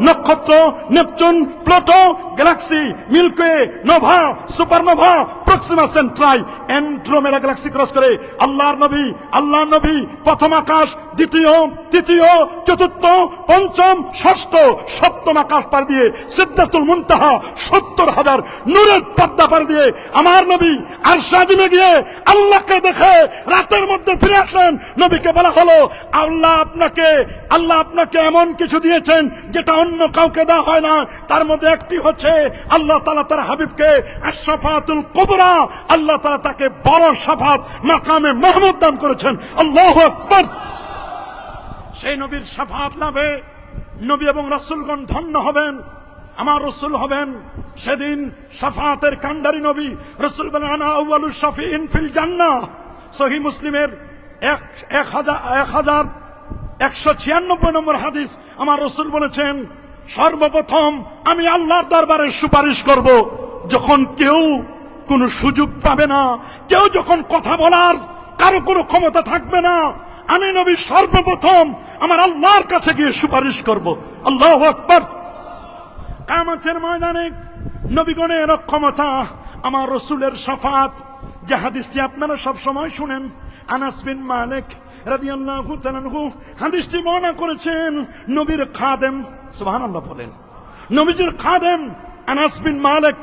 নক্ষত্র, Neptune, Pluto, galaxy, Milky Way, nova, supernova, Proxima Centauri, Andromeda galaxy cross করে আল্লাহর নবী প্রথম আকাশ, দ্বিতীয়, তৃতীয়, চতুর্থ, পঞ্চম, ষষ্ঠ, সপ্তম আকাশ পার দিয়ে সিদরাতুল মুনতাহা 70,000 নূরের পর্দা পার দিয়ে আমার নবী আরশ আজিমে গিয়ে আল্লাহকে দেখে রাতের মধ্যে ফিরে আসলেন। নবীকে বলা হলো, আল্লাহ আপনাকে এমন কিছু দিয়েছেন যেটা অন্য কাউকে দেওয়া হয় না। তার মধ্যে একটি হচ্ছে আল্লাহ তাআলা তার হাবিবকে আশ-শাফাআতুল কুবরা, আল্লাহ তাআলা তাকে বড় শাফাত মাকামে মাহমুদ দান করেছেন। আল্লাহু আকবার। সেই নবীর শাফাত লাভে নবী এবং রাসূলগণ ধন্য হবেন। আমার রাসূল হবেন সেদিন শাফাআতের কান্ডারি নবী। রাসূল বলেন আনা আউয়ালুশ শাফিঈন ফিল জান্নাহ। সহিহ মুসলিমের 1196 নম্বর হাদিস। আমার রাসূল বলেছেন সর্বপ্রথম আমি আল্লাহর দরবারে সুপারিশ করব যখন কেউ কোনো সুযোগ পাবে না, কেউ যখন কথা বলার কারো কোনো ক্ষমতা থাকবে না, আমি নবী সর্বপ্রথম আমার আল্লাহর কাছে গিয়ে সুপারিশ করব। আল্লাহু আকবার। কিয়ামতের ময়দানে নবীগণের ক্ষমতা, আমার রাসূলের শাফাআত, যে হাদিসটি আপনারা সব সময় শুনেন। আনাস বিন মালিক রাদিয়াল্লাহু তাআলা আনহু হাদিসটি বর্ণনা করেছেন। নবীর খাদেম, সুবহানাল্লাহ বলেন, নবীজির খাদেম আনাস বিন মালিক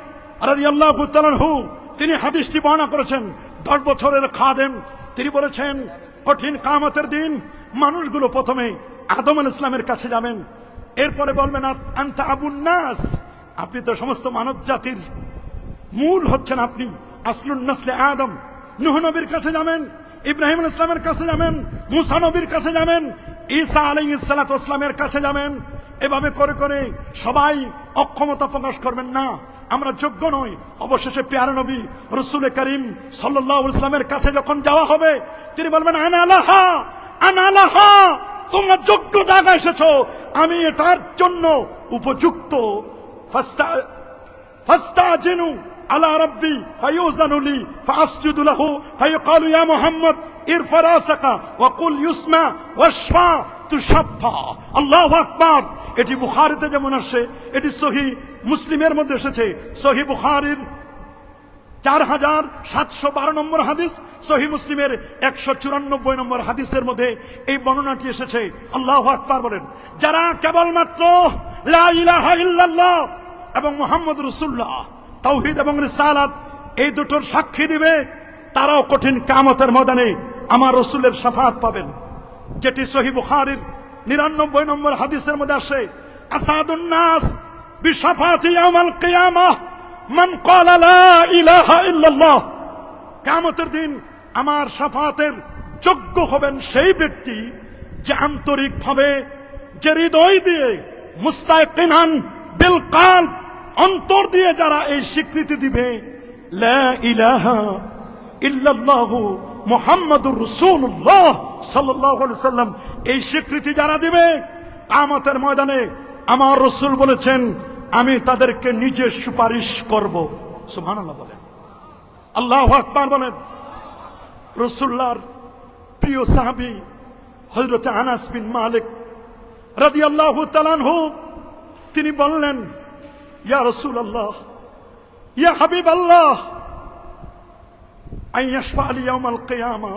রাদিয়াল্লাহু তাআলা আনহু তিনি হাদিসটি বর্ণনা করেছেন। 10 বছরের খাদেম। তিনি বলেছেন কঠিন কিয়ামতের দিন মানুষগুলো প্রথমে আদম আলাইহিস সালামের কাছে যাবেন, এরপরে বলবেন আনতা আবুন নাস, আপনি তো সমস্ত মানব জাতির মূল হচ্ছেন, আপনি আসলুন নসলে আদম। নূহ নবীর কাছে যাবেন, ইব্রাহিম আলাইহিস সালামের কাছে যাবেন, মুসা নবীর কাছে যাবেন, ঈসা আলাইহিস সালাতু ওয়াস সালামের কাছে যাবেন। এভাবে করে করে সবাই অক্ষমতা প্রকাশ করবেন, না আমরা যোগ্য নই। অবশেষে প্যারা নবী রাসূল করিম সাল্লাল্লাহু আলাইহি ওয়াসাল্লামের কাছে যখন যাওয়া হবে, তিনি বলবেন আনা লাহা, আনা লাহা, তোমরা যোগ্য জায়গায় এসেছো, আমি এটার জন্য উপযুক্ত। ফাস্তাজিনু আলা রাব্বি ফায়ুযানু লি ফাসজুদু লাহু ফায়ুকালু ইয়া মুহাম্মদ ইরফা রাসাকা ওয়া কুল ইউসমা ওয়াশফা তুশাফা। আল্লাহু আকবার। এটি বুখারীতে যেমন আসে, এটি সহিহ মুসলিমের মধ্যে এসেছে। সহিহ বুখারীর 4712 নম্বর হাদিস, সহিহ মুসলিমের 194 নম্বর হাদিসের মধ্যে এই বর্ণনাটি এসেছে। আল্লাহু আকবার বলেন। যারা কেবলমাত্র লা ইলাহা ইল্লাল্লাহ এবং মুহাম্মদুর রাসূলুল্লাহ, তাওহীদ এবং রিসালাত, এই দুটোর সাক্ষী দিবে, তারাও কঠিন কিয়ামতের ময়দানে আমার রাসূলের শাফাআত পাবেন। যেটি সহিহ বুখারীর 99 নম্বর হাদিসের মধ্যে আসে, আসাদুন নাস বিশাফাতি ইয়াউমাল কিয়ামাহ মান ক্বালা লা ইলাহা ইল্লাল্লাহ। কিয়ামতের দিন আমার শাফাআতের যোগ্য হবেন সেই ব্যক্তি যে আন্তরিকভাবে, যে হৃদয় দিয়ে, মুস্তাকিনান বিল কলব, অন্তর দিয়ে যারা এই স্বীকৃতি দিবে লা ইলাহা ইল্লাল্লাহু মুহাম্মাদুর রাসূলুল্লাহ সাল্লাল্লাহু আলাইহি ওয়াসাল্লাম, এই স্বীকৃতি যারা দিবে কিয়ামতের ময়দানে আমার রাসূল বলেছেন আমি তাদেরকে নিজে সুপারিশ করব। সুবহানাল্লাহ বলেন, আল্লাহু আকবার বলেন। রাসূলুল্লাহর প্রিয় সাহাবী হযরত আনাস বিন মালিক রাদিয়াল্লাহু তাআলা আনহু তিনি বললেন, ইয়া রাসূলুল্লাহ, ইয়া হাবিবাল্লাহ, আই ইয়াশফা লি ইয়াউমাল কিয়ামা,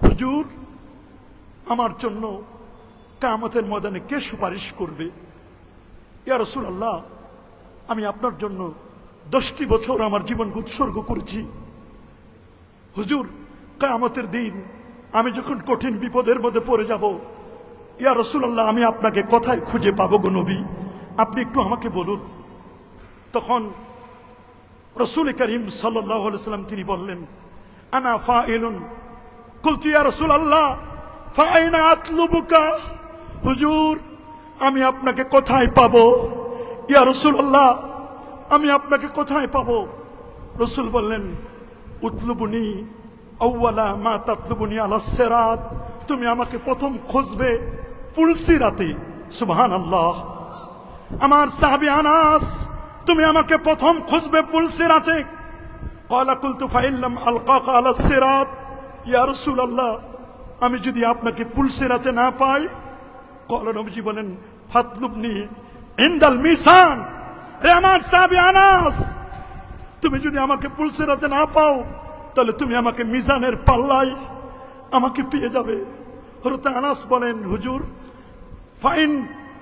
হুজুর আমার জন্য কিয়ামতের ময়দানে কে সুপারিশ করবে? ইয়া রাসূলুল্লাহ, আমি আপনার জন্য 10টি বছর আমার জীবনকে উৎসর্গ করেছি। হুজুর কিয়ামতের দিন আমি যখন কঠিন বিপদের মধ্যে পড়ে যাব, ইয়া রাসূলুল্লাহ, আমি আপনাকে কোথায় খুঁজে পাবো গো নবী, আপনি একটু আমাকে বলুন। তখন রাসূল করিম সাল্লাল্লাহু আলাইহি ওয়াসাল্লাম তিনি বললেন, আনা ফাইলুন। কুলতু ইয়া রাসূলুল্লাহ ফাআইনা আতলুবুকা, হুজুর আমি আপনাকে কোথায় পাবো? ইয়া রাসূলুল্লাহ, আমি আপনাকে কোথায় পাবো? রাসূল বললেন, উতলুবুনি আউওয়ালা মা তাতলুবুনি আলাস সিরাত, তুমি আমাকে প্রথম খুঁজবে পুলসিরাতে। সুবহানাল্লাহ। আমার সাহাবী আনাস, তুমি আমাকে প্রথম খুঁজবে পুলসিরাতে। ক্বালা কুলতু ফাইল্লাম আলকাকা আলাস সিরাত, ইয়া রাসূলুল্লাহ, আমি যদি আপনাকে পুলসিরাতে না পাই, ক্বালা নবীজি বলেন ফাতলুবনি ইনদাল মিসান। রে আমার সাহাবী আনাস, তুমি যদি আমাকে পুলসিরাতে না পাও, তাহলে তুমি আমাকে মিজানের পাল্লায় আমাকে পেয়ে যাবে। হযরত আনাস বলেন, হুজুর ফাইন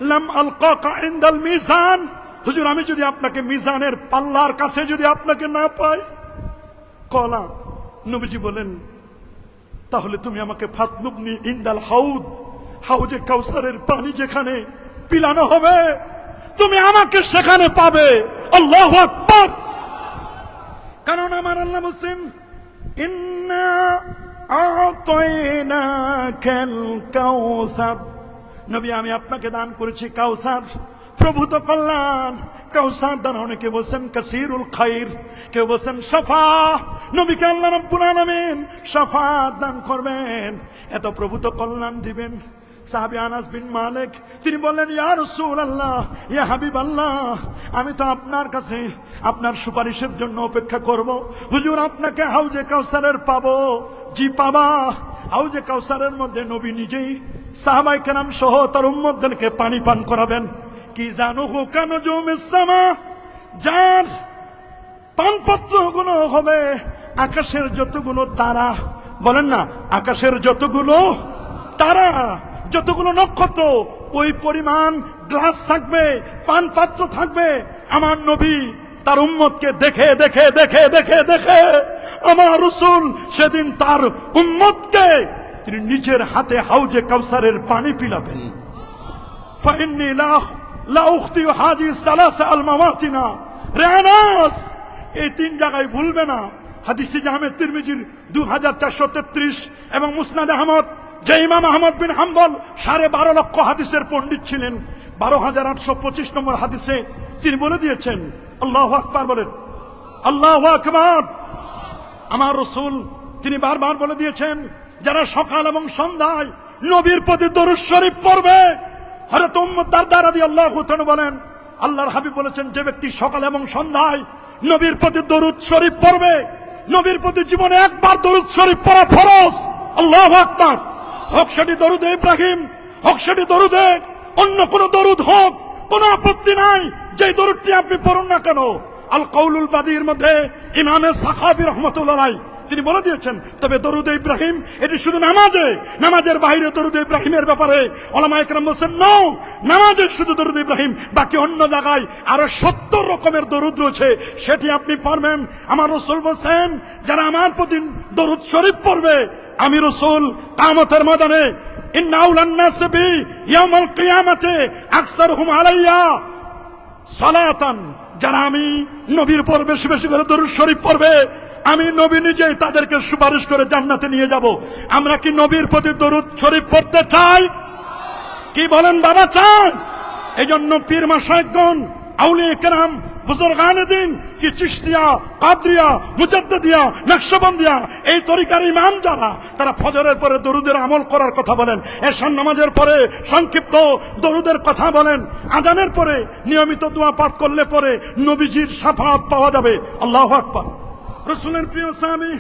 লাম আলকাকা ইনদাল মিজান, হুজুর আমি যদি আপনাকে মিজানের পাল্লার কাছে যদি আপনাকে না পাই, কলা নবীজি বলেন তাহলে তুমি আমাকে ফাতলুবনি ইনদাল হাউদ, হাউজে কাউসারের পানি যেখানে পিলানো হবে তুমি আমাকে সেখানে পাবে। আল্লাহু আকবার। কারণ আমার আল্লাহ বলেন, ইন্না আ'তাইনাকাল কাউসার, নবী আমি আপনাকে দান করেছি কাউসার, প্রভূত কল্যাণ, কাউসার দান, অনেকে বলছেন কাসিরুল খাইর, কেউ বলছেন শাফা, নবীকে আল্লাহ রাব্বুল আলামিন শাফাত দান করবেন, এত প্রভূত কল্যাণ দিবেন। সাহাবী আনাস বিন মালিক তিনি বললেন, ইয়া রাসূলুল্লাহ, ইয়া হাবিবাল্লাহ, আমি তো আপনার কাছে আপনার সুপারিশের জন্য অপেক্ষা করব। হুজুর, আপনাকে হাউজে কাউসারের পাবো? জি পাবা। হাউজে কাউসারের মধ্যে নবী নিজেই সাহাবায়ে কেরাম সহ তার উম্মতদেরকে পানি পান করাবেন। কি জানো কানো জুমিস সামা, যার পানপত্র গুলো হবে আকাশের যতগুলো তারা, বলেন না, আকাশের যতগুলো তারা, যতগুলো নক্ষত্র, ওই পরিমাণ গ্লাস থাকবে, পান পাত্র থাকবে। আমার নবী তার উম্মতকে দেখে দেখে দেখে দেখে দেখে আমার রাসূল সেদিন তার উম্মতকে তিনি নিজের হাতে হাউজে কাউসারের পানি পিলাবেন। ফাইন্নী লা উখতি হাজি সালাসা আল মাওয়াতিনা, রে আনাস, এই তিন জায়গায় ভুলবে না। হাদিসটি জামে তিরমিজির 2433 এবং মুসনাদ আহমদ, যে ইমাম আহমদ বিন হাম্বল 12.5 লক্ষ হাদিসের পণ্ডিত ছিলেন, 12,825 নম্বর হাদিসে তিনি বলে দিয়েছেন, আল্লাহু আকবার বলেন, আল্লাহু আকবার। আমার রাসূল তিনি বারবার বলে দিয়েছেন, যারা সকাল এবং সন্ধ্যায় নবীর প্রতি দরুদ শরীফ পড়বে, হযরত উম্মু দারদা রাদিয়াল্লাহু তাআলা বলেন, আল্লাহর হাবিব বলেছেন, যে ব্যক্তি সকাল এবং সন্ধ্যায় নবীর প্রতি দরুদ শরীফ পড়বে, নবীর প্রতি জীবনে একবার দরুদ শরীফ পড়া ফরজ। আল্লাহু আকবার। হোক সেটি দরুদে ইব্রাহিম, হোক সেটি দরুদে অন্য কোন দরুদ হোক, কোন আপত্তি নাই, যে দরুদটি আপনি পড়ুন না কেন। আল কাউলুল বাদীর মধ্যে ইমামে সাখাবী রাহমাতুল্লাহ আলাইহি তিনি বলে দিয়েছেন, তবে দরুদে ইব্রাহিম এটি শুধু নামাজে, নামাজের বাইরে দরুদে ইব্রাহিমের ব্যাপারে ওলামায়ে কেরাম বলেছেন, নো, নামাজে শুধু দরুদ ইব্রাহিম, বাকি অন্য জায়গায় আরো 70 রকমের দরুদ রয়েছে, সেটি আপনি পড়বেন। আমার রাসূল বলেন, যারা আমার প্রতি দরুদ শরীফ পড়বে, আমি রাসূল কিয়ামতের ময়দানে ইন্না আউলান নাস বি ইয়াউমাল কিয়ামাতি আকসারুহুম আলাইয়া সালাতান, যারা আমি নবীর পর বেশি বেশি করে দরুদ শরীফ পড়বে, আমি নবী নিজেই তাদেরকে সুপারিশ করে জান্নাতে নিয়ে যাব। আমরা কি নবীর প্রতি দরুদ শরীফ পড়তে চাই? কি বলেন বাবা, চাই? এই জন্য পীর মাশায়েখগণ, আউলিয়া কেরাম, বুজুর্গানে দিন, কি চিশতিয়া, কাদরিয়া, মুজাদ্দিদিয়া, নকশবন্দিয়া, এই তরিকার ইমাম যারা, তারা ফজরের পরে দরুদের আমল করার কথা বলেন, এশার নামাজের পরে সংক্ষিপ্ত দরুদের কথা বলেন, আজানের পরে নিয়মিত দোয়া পাঠ করলে পরে নবীজির শাফাআত পাওয়া যাবে। আল্লাহু আকবার। রাসূলের প্রিয় সাহাবী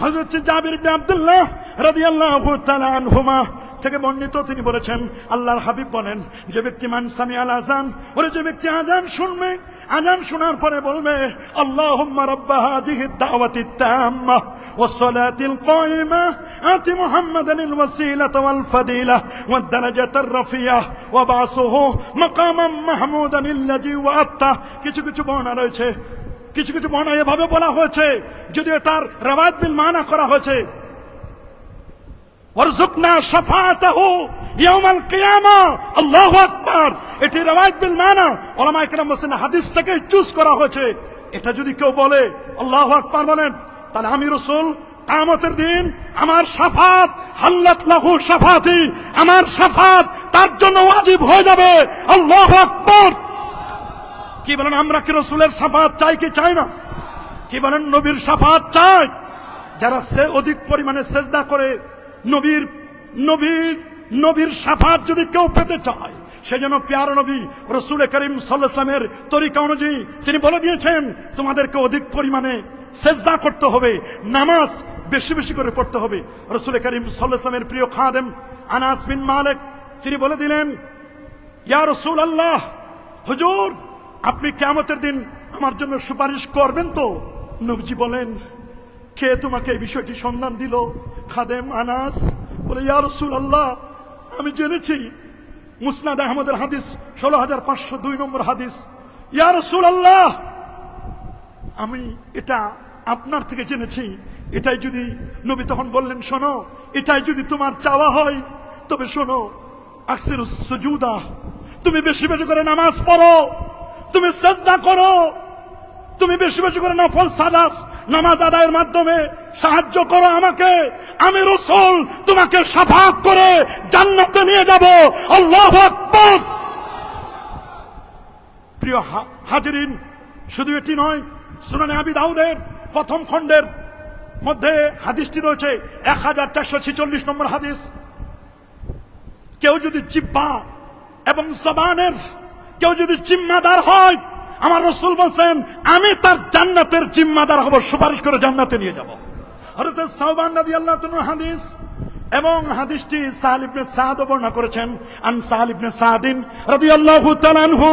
হযরত জাবির ইবনে আব্দুল্লাহ রাদিয়াল্লাহু তাআলা আনহুমা থেকে বর্ণিত, তিনি বলেছেন, আল্লাহর হাবিব বলেন, যে ব্যক্তি মান সামিআল আযান, ওরে যে ব্যক্তি আযান শুনবে, আযান শোনার পরে বলবে, আল্লাহুম্মা রাব্বা হাযিহিদ দাওয়াতিত তাম্মা ওয়াস সালাতিল কায়িমা আতি মুহাম্মাদানিল ওয়াসিলাতা ওয়াল ফাদিলা ওয়াদ দারাজাতার রাফিয়া ওয়া বাসুহু মাকামান মাহমুদানিল্লাযী ওয়া'আতা। কিছু কিছু বর্ণনা রয়েছে, কিছু কিছু বর্ণনা এভাবে বলা হয়েছে, যদি এটার রাওয়ায়াত বিল মানা করা হয়েছে, ওয়ারযুকনা শাফাআতাহু ইয়াউমাল কিয়ামা। আল্লাহু আকবার। এটি রাওয়ায়াত বিল মানা, উলামায়ে কেরাম বলেন হাদিস থেকে চুজ করা হয়েছে। এটা যদি কেউ বলে, আল্লাহু আকবার বলেন, তাহলে আমি রাসূল কিয়ামতের দিন আমার শাফাত, হাল্লাত লাহু শাফাতি, আমার শাফাত তার জন্য ওয়াজিব হয়ে যাবে। আল্লাহু আকবার। কি বলেন, আমরা কি রাসূলের শাফাত চাই কি চাই না? কি বলেন, নবীর শাফাত চাই? যারা অধিক পরিমাণে সেজদা করে, নবীর নবীর নবীর শাফাত যদি কেউ পেতে চায়, সেজন্য প্যারা নবী রাসূল করিম সাল্লাল্লাহু আলাইহি ওয়াসাল্লামের তরিকা অনুযায়ী তিনি বলে দিয়েছেন, তোমাদেরকে অধিক পরিমাণে সেজদা করতে হবে, নামাজ বেশি বেশি করে পড়তে হবে। রাসূল করিম সাল্লাল্লাহু আলাইহি ওয়াসাল্লামের প্রিয় খাদেম আনাস বিন মালিক তিনি বলে দিলেন, ইয়া রাসূলুল্লাহ, হুজুর, আপনি কিয়ামতের দিন আমার জন্য সুপারিশ করবেন তো? নবীজি বলেন, কে তোমাকে এই বিষয়টি সন্ধান দিল? খাদেম আনাস বলে, ইয়া রাসূলুল্লাহ, আমি জেনেছি, মুসনাদ আহমদের হাদিস 16502 নম্বর হাদিস। ইয়া রাসূলুল্লাহ, আমি এটা আপনার থেকে জেনেছি। এটাই যদি, নবী তখন বললেন, শোনো, এটাই যদি তোমার চাওয়া হয়, তবে শোনো, আকসিরুস সুজুদা, তুমি বেশি বেশি করে নামাজ পড়ো, তুমি সিজদা করো, তুমি বেশি বেশি করে নফল সালাত নামাজ আদায়ের মাধ্যমে সাহায্য করো আমাকে, আমি রাসূল তোমাকে শাফাআত করে জান্নাতে নিয়ে যাব। আল্লাহু আকবার। প্রিয় হাজিরিন, শুধু এটি নয়, সুনানে আবি দাউদের প্রথম খণ্ডের মধ্যে হাদিসটি রয়েছে 1446 নম্বর হাদিস। কেউ যদি জিহ্বা এবং জবানের কেউ যদি জিম্মাদার হয়, আমার রাসূল বলেন আমি তার জান্নাতের জিম্মাদার হব, সুপারিশ করে জান্নাতে নিয়ে যাব। হযরত সাওবান রাদিয়াল্লাহু তাআলা হাদিস, এবং হাদিসটি সাহল ইবনে সাদ বর্ণনা করেছেন। আন সাহল ইবনে সাদিন রাদিয়াল্লাহু তাআলা আনহু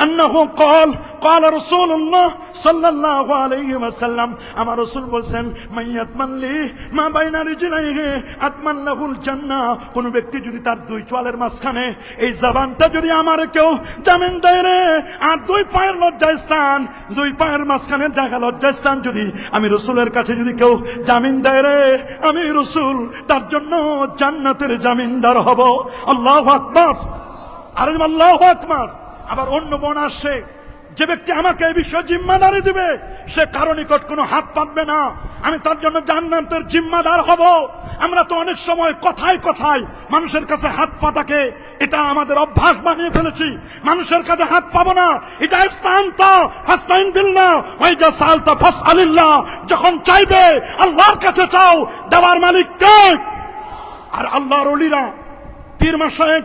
আন্নাহু قال قال رسول الله صلى الله عليه وسلم, আমার রাসূল বলেন মাইয়াতমান লি মা বাইনা রিজলাইহি আতমান লাহুল জান্নাহ, কোন ব্যক্তি যদি তার দুই চোয়ালের মাঝখানে এই জবানটা যদি আমার কেউ জামিন দেয় রে, আর দুই পায়ের লজ্জাস্থান, দুই পায়ের মাঝখানে জায়গা লজ্জাস্থান যদি আমি রাসূলের কাছে যদি কেউ জামিন দেয় রে, আমি রাসূল তার জন্য জান্নাতের জামিনদার হব। আল্লাহু আকবার, আর আল্লাহু আকবার। আবার অন্য বোন আসছে, যে ব্যক্তি আমাকে এই বিষয়ে জিম্মাদারি দিবে সে কারো নিকট কোনো হাত পাতবে না, আমি তার জন্য জান্নাতের জিম্মাদার হব। আমরা তো অনেক সময় কথায় কথায় মানুষের কাছে হাত পাতাকে এটা আমাদের অভ্যাস বানিয়ে ফেলেছি। মানুষের কাছে হাত পাবো না, এটা ইস্তানতা ফাস্তাইন বিল্লাহ ওয়া ইজা সালতা ফাসআলিল্লাহ, যখন চাইবে আল্লাহর কাছে চাও, দেওয়ার মালিক কে? আর আল্লাহর ওলিরা, পীর মাশায়েখ,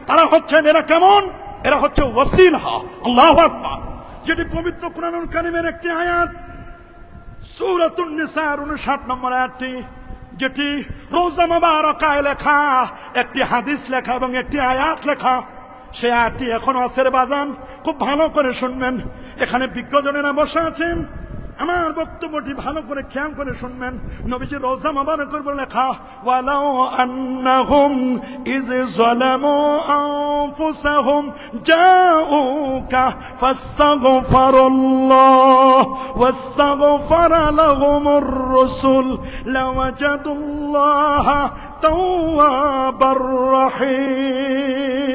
তারা হচ্ছেন এরা কেমন? এরা হচ্ছে ওয়াসিলা। আল্লাহু আকবার। যেটি পবিত্র কুরআনুল কারীমের একটি আয়াত, সূরাতুন নিসার 59 নম্বর আয়াতটি, যেটি রওজা মুবারাকায় লেখা, একটি হাদিস লেখা এবং একটি আয়াত লেখা। সেই আয়াতটি এখনো আছে বাজান, খুব ভালো করে শুনবেন। এখানে বিজ্ঞজনেরা বসে আছেন, আমার বক্তব্যটি ভালো করে খেয়াল করে শুনবেন। নবীজি রওজা মুবারকের উপর লেখা, ওয়ালাউ আন্নাহুম ইয যালামু আনফুসাহুম জাউকা ফাস্তাগফিরুল্লাহ ওয়াস্তাগফারা লাহুমুর রাসূল লাওয়াজাদুল্লাহা তাওয়াবার রহিমা।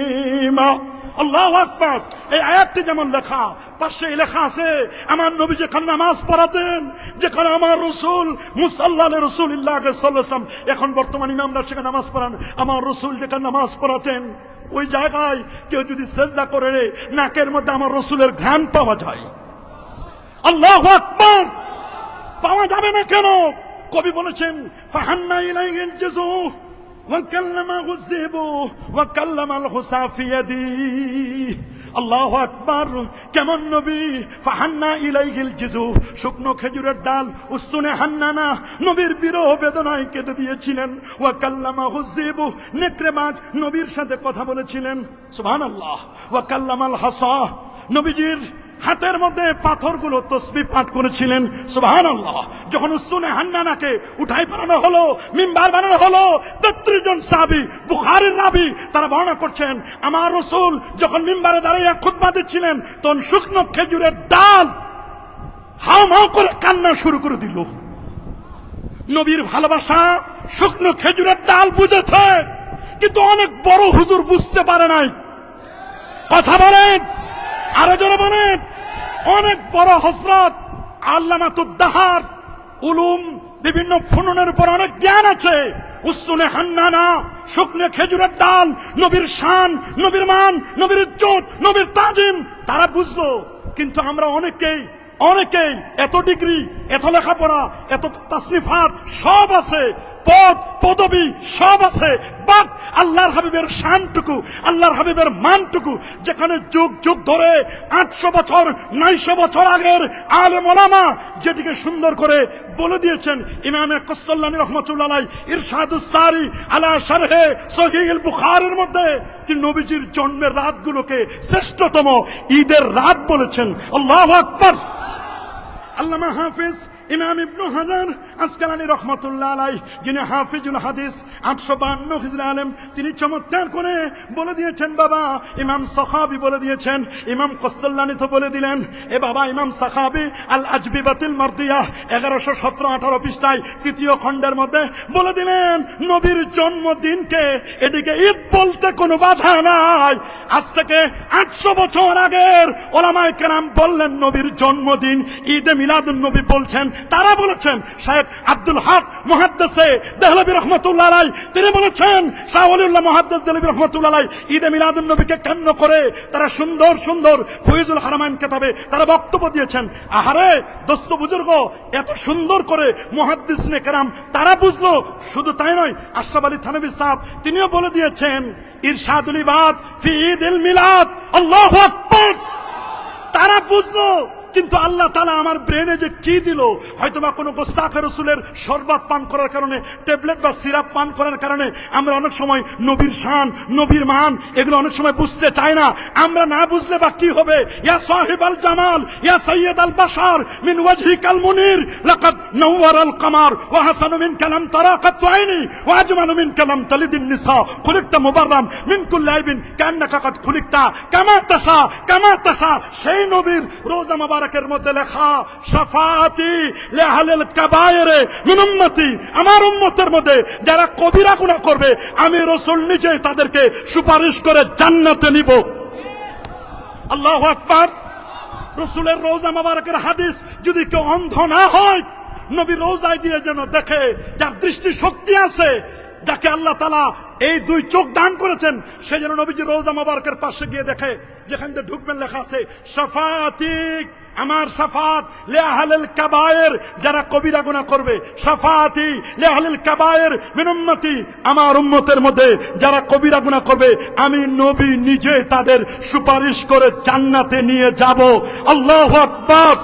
আল্লাহু আকবার। এই আয়াতটি যেমন লেখা, পাশে লেখা আছে আমার নবী যেখানে নামাজ পড়াতেন, যেখানে আমার রাসূল মুসাল্লা রাসূলুল্লাহ সাল্লাল্লাহু আলাইহি ওয়াসাল্লাম, এখন বর্তমান ইমামরা সেখানে নামাজ পড়ান, আমার রাসূল যেখানে নামাজ পড়াতেন ওই জায়গায় কেউ যদি সিজদা করে নাকের মধ্যে আমার রাসূলের ঘ্রাণ পাওয়া যায়। আল্লাহু আকবার। পাওয়া যাবে না কেন? কবি বলেছেন ফাহান্না ইলাইহিল জুযু وكلمه الذئب وكلم الحصى في يديه। আল্লাহু আকবার। কেমন নবী? ফাহান্না ইলাইহিল জিজু, শুকনো খেজুরের ডাল উসুনে হান্নানা নবীর বিরহ বেদনায় কেটে দিয়েছিলেন। ওয়া কাল্লামাহু যিবু, নেকড়েবাজ নবীর সাথে কথা বলেছিলেন। সুবহানাল্লাহ। ওয়া কাল্লামাল হাসা, নবীজির হাতের মধ্যে পাথরগুলো তসবিহ পাঠ করেছিলেন। সুবহানাল্লাহ। যখন উসুনে হান্নানাকে উঠাই পাঠানো হলো, মিম্বার বানানো হলো, 33 জন সাহাবী, বুখারীর রাবী, তারা বর্ণনা করছেন আমার রাসূল যখন মিম্বারে দাঁড়িয়ে খুতবা দিচ্ছিলেন তখন শুকনো খেজুরের ডাল হাউমাউ করে কান্না শুরু করে দিল। নবীর ভালোবাসা শুকনো খেজুরের ডাল বুঝেছে, কিন্তু অনেক বড় হুজুর বুঝতে পারে নাই। কথা বলেন, আরো জোরে বলেন। অনেক বড় হযরত আল্লামাতুদ্দাহার, উলুম বিভিন্ন ফুনুনের উপর অনেক জ্ঞান আছে। উসুনে হান্নানা, শুকনো খেজুরের ডাল, নবীর শান, নবীর মান, নবীর ইজ্জত, নবীর তাজিম তারা বুঝলো। কিন্তু আমরা অনেকেই এত ডিগ্রি, এত লেখাপড়া, এত তাসনিফাত সব আছে, পদ পদবী সব আছে, বাট আল্লাহর হাবিবের শানটুকু, আল্লাহর হাবিবের মানটুকু, যেখানে যুগ যুগ ধরে 800 বছর 900 বছর আগের আলেম ওলামা যেটিকে সুন্দর করে বলে দিয়েছেন ইমামে কসসাল্লানি রাহমাতুল্লাহ আলাইহি ইরশাদুস সারি আলা শারহে সহিহুল বুখারীর মধ্যে তিনি নবীজির জন্মের রাতগুলোকে শ্রেষ্ঠতম ঈদের রাত বলেছেন। আল্লাহু আকবার। আল্লামা হাফিজ ইমাম ইবনে হাজার আসকালানী রাহমাতুল্লাহ আলাইহি, যিনি হাফিজুল হাদিস 852 হিজরি আলেম, তিনি চমৎকার করে বলে দিয়েছেন বাবা, ইমাম সাখাবী বলে দিয়েছেন, ইমাম কসসাল্লানী তো বলে দিলেন। এ বাবা ইমাম সাখাবী আল আজবিবাতিল মারদিয়াহ 1117-18 পৃষ্ঠায় 3য় খণ্ডের মধ্যে বলে দিলেন নবীর জন্মদিনকে এদিকে ঈদ বলতে কোনো বাধা নাই। আজ থেকে 800 বছর আগের ওলামায়ে কেরাম বললেন নবীর জন্মদিন ঈদে মিলাদুন নবী বলছেন, তারা বলেছেন। শায়েখ আব্দুল হক মুহাদ্দিসে দেহলভী রাহমাতুল্লাহ আলাইহি তিনি বলেছেন, শাহ ওলিউল্লাহ মুহাদ্দিস দেহলভী রাহমাতুল্লাহ আলাইহি ঈদে মিলাদুন নবীকে কেন্দ্র করে তারা সুন্দর সুন্দর ফয়জুল হারামাইন কিতাবে তারা বক্তব্য দিয়েছেন। আহারে দোস্ত বুজুর্গ, এত সুন্দর করে মুহাদ্দিসনে কেরাম তারা বুঝলো। শুধু তাই নয়, আশরাফ আলী থানভী সাহেব তিনিও বলে দিয়েছেন ইরশাদুল ইবাদ ফি ঈদুল মিলাদ, আল্লাহু আকবার। তারা বুঝলো, কিন্তু আল্লাহ তাআলা আমার ব্রেনে যে কি দিল, হয়তোবা কোনো গোস্তাখে রাসূলের শরবত পান করার কারণে, ট্যাবলেট বা সিরাপ পান করার কারণে আমরা অনেক সময় নবীর শান, নবীর মান এগুলো অনেক সময় বুঝতে চাই না। আমরা না বুঝলে বা কি হবে? ইয়া সাহিবাল জামাল ইয়া সাইয়্যিদাল বাশার মিন ওয়াজহিকাল মুনির লাকাদ নাওয়ারাল কামার ওয়া হাসানু মিন কালাম তারাকাত আইনি ওয়া আজমালু মিন কালাম তালিদিন নিসা খুলিকতা মুবাররাম মিন কুল্লি আইবিন কান্নাকা কাদ খুলিকতা কামা তাশা। সেই নবীর রোজা মুবারকের মধ্যে লেখা শাফাআতি লিআহলিল কাবায়ের মিন উম্মতি, আমার উম্মতের মধ্যে যারা কবিরা গুনাহ করবে আমি রাসূল নিজেই তাদেরকে সুপারিশ করে জান্নাতে নিব। আল্লাহু আকবার। রাসূলের রোজা মুবারকের হাদিস যদি কেউ অন্ধ না হয়, নবী রোজায় দিয়ে যেন দেখে, যার দৃষ্টি শক্তি আছে, যাকে আল্লাহ তাআলা এই দুই চোখ দান করেছেন, সে যেন নবীজি রোজা মুবারকের পাশে গিয়ে দেখে যেখান থেকে ঢুকবেন লেখা আছে শাফাআতি, আমার শাফাত লিআহলিল কাবায়ের, যারা কবিরা গুনাহ করবে, শাফাআতি লিআহলিল কাবায়ের মিন উম্মতি, আমার উম্মতের মধ্যে যারা কবিরা গুনাহ করবে আমি নবী নিজে তাদের সুপারিশ করে জান্নাতে নিয়ে যাব। আল্লাহু আকবার।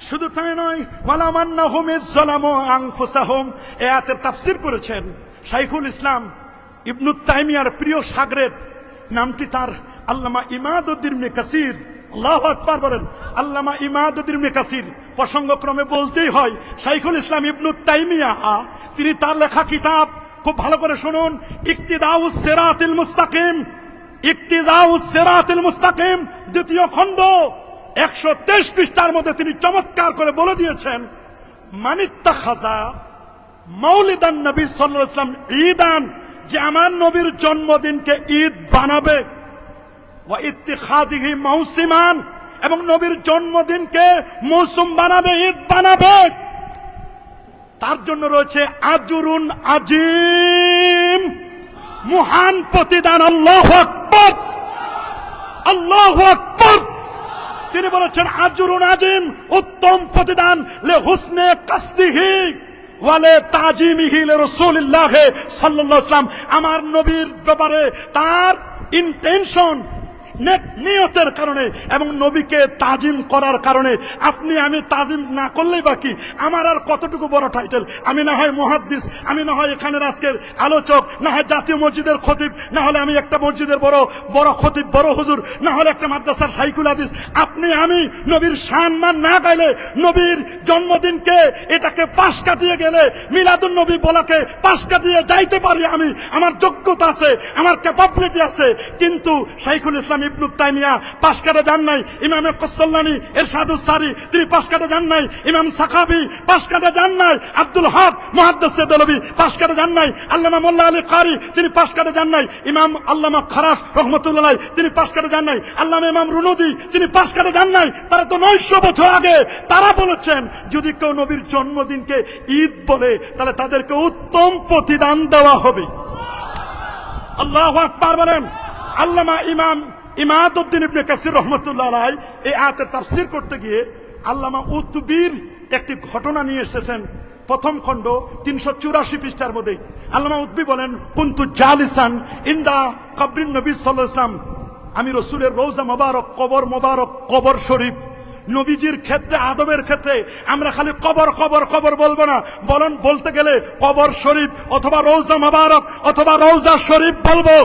শুধু তাই নয়, ওয়ালামান্নাহুম ইযলামু আনফুসাহুম, এই আয়াতের তাফসীর করেছেন শাইখুল ইসলাম ইবনে তাইমিয়ার প্রিয় শাগরেদ, নামটি তার আল্লামা ইমাদউদ্দিন ইবনে কাসির। আল্লাহু আকবার বলেন। আল্লামা ইমাদউদ্দিন ইবনে কাসির প্রসঙ্গক্রমে বলতেই হয়, শাইখুল ইসলাম ইবনে তাইমিয়া তিনি তার লেখা কিতাব খুব ভালো করে শুনুন, ইক্তিদাউস সিরাতিল মুস্তাকিম, ইক্তিদাউস সিরাতিল মুস্তাকিম দ্বিতীয় খণ্ড 123 পৃষ্ঠার মধ্যে তিনি চমৎকার করে বলে দিয়েছেন, মানিত্তাখাযা মাউলিদান নবী সাল্লাল্লাহু আলাইহি ওয়াসাল্লাম ঈদান, যে আমার নবীর জন্মদিনকে ঈদ বানাবে, ওয়া ইত্তিখাযিহি মাউসিমান, এবং নবীর জন্মদিনকে মৌসুম বানাবে, ঈদ বানাবে, তার জন্য রয়েছে আজরুন আজিম, মহান প্রতিদান। আল্লাহু আকবার, আল্লাহু আকবার। তিনি বলেছেন আজরুন আজিম, উত্তম প্রতিদান, লে হুসনে কাসদিহি ওয়ালে তাজিমিহি লিরাসূলিল্লাহ সাল্লাল্লাহু আলাইহি ওয়াসাল্লাম, আমার নবীর ব্যাপারে তার ইন্টেনশন, নিয়তের কারণে এবং নবীকে তাজিম করার কারণে। আপনি আমি তাজিম না করলেই বাকি, আমার আর কতটুকু বড় টাইটেল, আমি না হয় মুহাদ্দিস, আমি না হয় এখানের আজকের আলোচক, না হয় জাতীয় মসজিদের খতিব, না হলে আমি একটা মসজিদের বড় বড় খতিব, বড় হুজুর, না হলে একটা মাদ্রাসার শাইখুল হাদিস। আপনি আমি নবীর সম্মান না গাইলে, নবীর জন্মদিনকে এটাকে পাশ কাটিয়ে গেলে, মিলাদুন নবী বলাকে পাশ কাটিয়ে যাইতে পারি আমি, আমার যোগ্যতা আছে, আমার ক্যাপাবিলিটি আছে। কিন্তু শাইখুল ইসলাম ইবনে তাইমিয়া পাশ কাটা যান নাই, ইমাম কস্তলানি ইরশাদুস সারি তিনি পাশ কাটা যান নাই, ইমাম সাখাবি পাশ কাটা যান নাই, আব্দুল হক মুহাদ্দিস দেহলভী পাশ কাটা যান নাই, আল্লামা মোল্লা আলী কারি তিনি পাশ কাটা যান নাই, ইমাম আল্লামা খারাস রহমাতুল্লাহ আলাইহি তিনি পাশ কাটা যান নাই, আল্লামা ইমাম রুনুদি তিনি পাশ কাটা যান নাই। তারা তো 900 বছর আগে তারা বলেছেন যদি কেউ নবীর জন্মদিনকে ঈদ বলে তাহলে তাদেরকে উত্তম প্রতিদান দেওয়া হবে। আল্লাহু আকবার বলেন। আল্লামা ইমাদউদ্দিন ইবনে কাসির রহমাতুল্লাহ আলাইহি এই আয়াতের তাফসীর করতে গিয়ে আল্লামা উতবির একটি ঘটনা নিয়ে এসেছেন। প্রথম খণ্ড 384 পৃষ্ঠার মধ্যে আল্লামা উতবি বলেন, কুনতু জালিসান ইনদা কবরিন নবী সাল্লাল্লাহু আলাইহি ওয়াসাল্লাম, আমি রাসূলের রওজা মোবারক, কবর শরীফ, নবীজির ক্ষেত্রে, আদবের ক্ষেত্রে আমরা খালি কবর কবর কবর বলবো না, বলতে গেলে কবর শরীফ অথবা রওজা মোবারক অথবা রওজা শরীফ বলবো।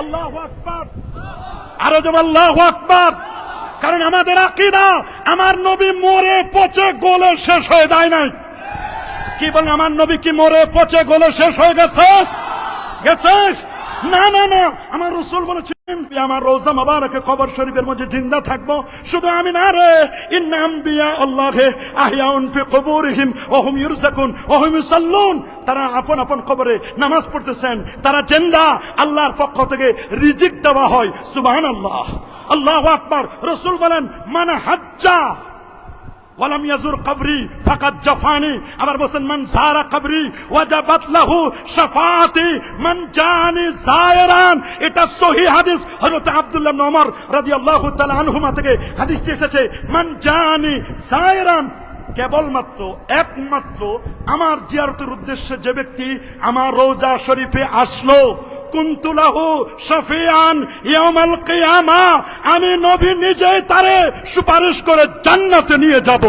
আল্লাহু আকবার, আরো জোরে আল্লাহু আকবার। কারণ আমাদের আকীদা, আমার নবী মরে পচে গলে শেষ হয়ে যায় নাই। কি বলেন, আমার নবী কি মরে পচে গলে শেষ হয়ে গেছে? না না না, আমার রাসূল বলেছেন আমার রওজা মুবারকে কবর শরীফের মধ্যে জিন্দা থাকবো। শুধু আমি না রে, ইন্না আম্বিয়া আল্লাহে আহইয়াউন ফি কুবুরিহিম ওয়া হুম ইরযাকুন ওয়া হুম ইউসাল্লুন। তারা আপন আপন কবরে নামাজ পড়তেছেন, তারা জিন্দা, আল্লাহর পক্ষ থেকে রিজিক দেওয়া হয়। সুবহানাল্লাহ, আল্লাহু আকবার। রাসূল বলেন মান হাজ্জা ওয়ালাম ইয়াজুর কবরি ফাকাদ জাফানি। আবার বলেন মান যারা কবরি ওয়াজাবাত লাহু শাফাআতি মান জানি যায়রান। এটা সহিহ হাদিস, হযরত আব্দুল্লাহ ইবনে ওমর রাদিয়াল্লাহু তাআলা আনহুমা থেকে হাদিসটি এসেছে। মান জানি যায়রান, কেবলমাত্র একমাত্র আমার জিয়ারতের উদ্দেশ্যে যে ব্যক্তি আমার রওজা শরীফে আসলো, কুনতু লাহু শাফিআন ইয়াউমাল কিয়ামা, আমি নবী নিজেই তারে সুপারিশ করে জান্নাতে নিয়ে যাব।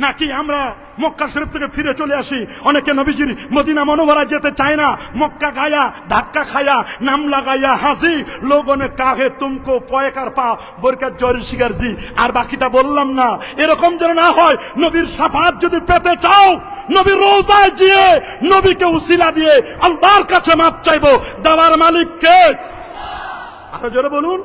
নাকি আমরা মক্কা শরীফ থেকে ফিরে চলে আসি, অনেকে নবীজির মদিনা মনোবরা যেতে চায় না, মক্কা গায়া ধাক্কা খায়া নাম লাগাইয়া হাসি লোগনে কাহে তুমকো পয়কার পা বরকাত জরি শিগারজি। আর বাকিটা বললাম না, এরকম যেন না হয়। নবীর শাফাত যদি পেতে চাও, নবীর রওজায় গিয়ে নবীকে উসিলা দিয়ে আল্লাহর কাছে মাপ চাইবো। দেওয়ার মালিক কে? আরো জোরে বলুন।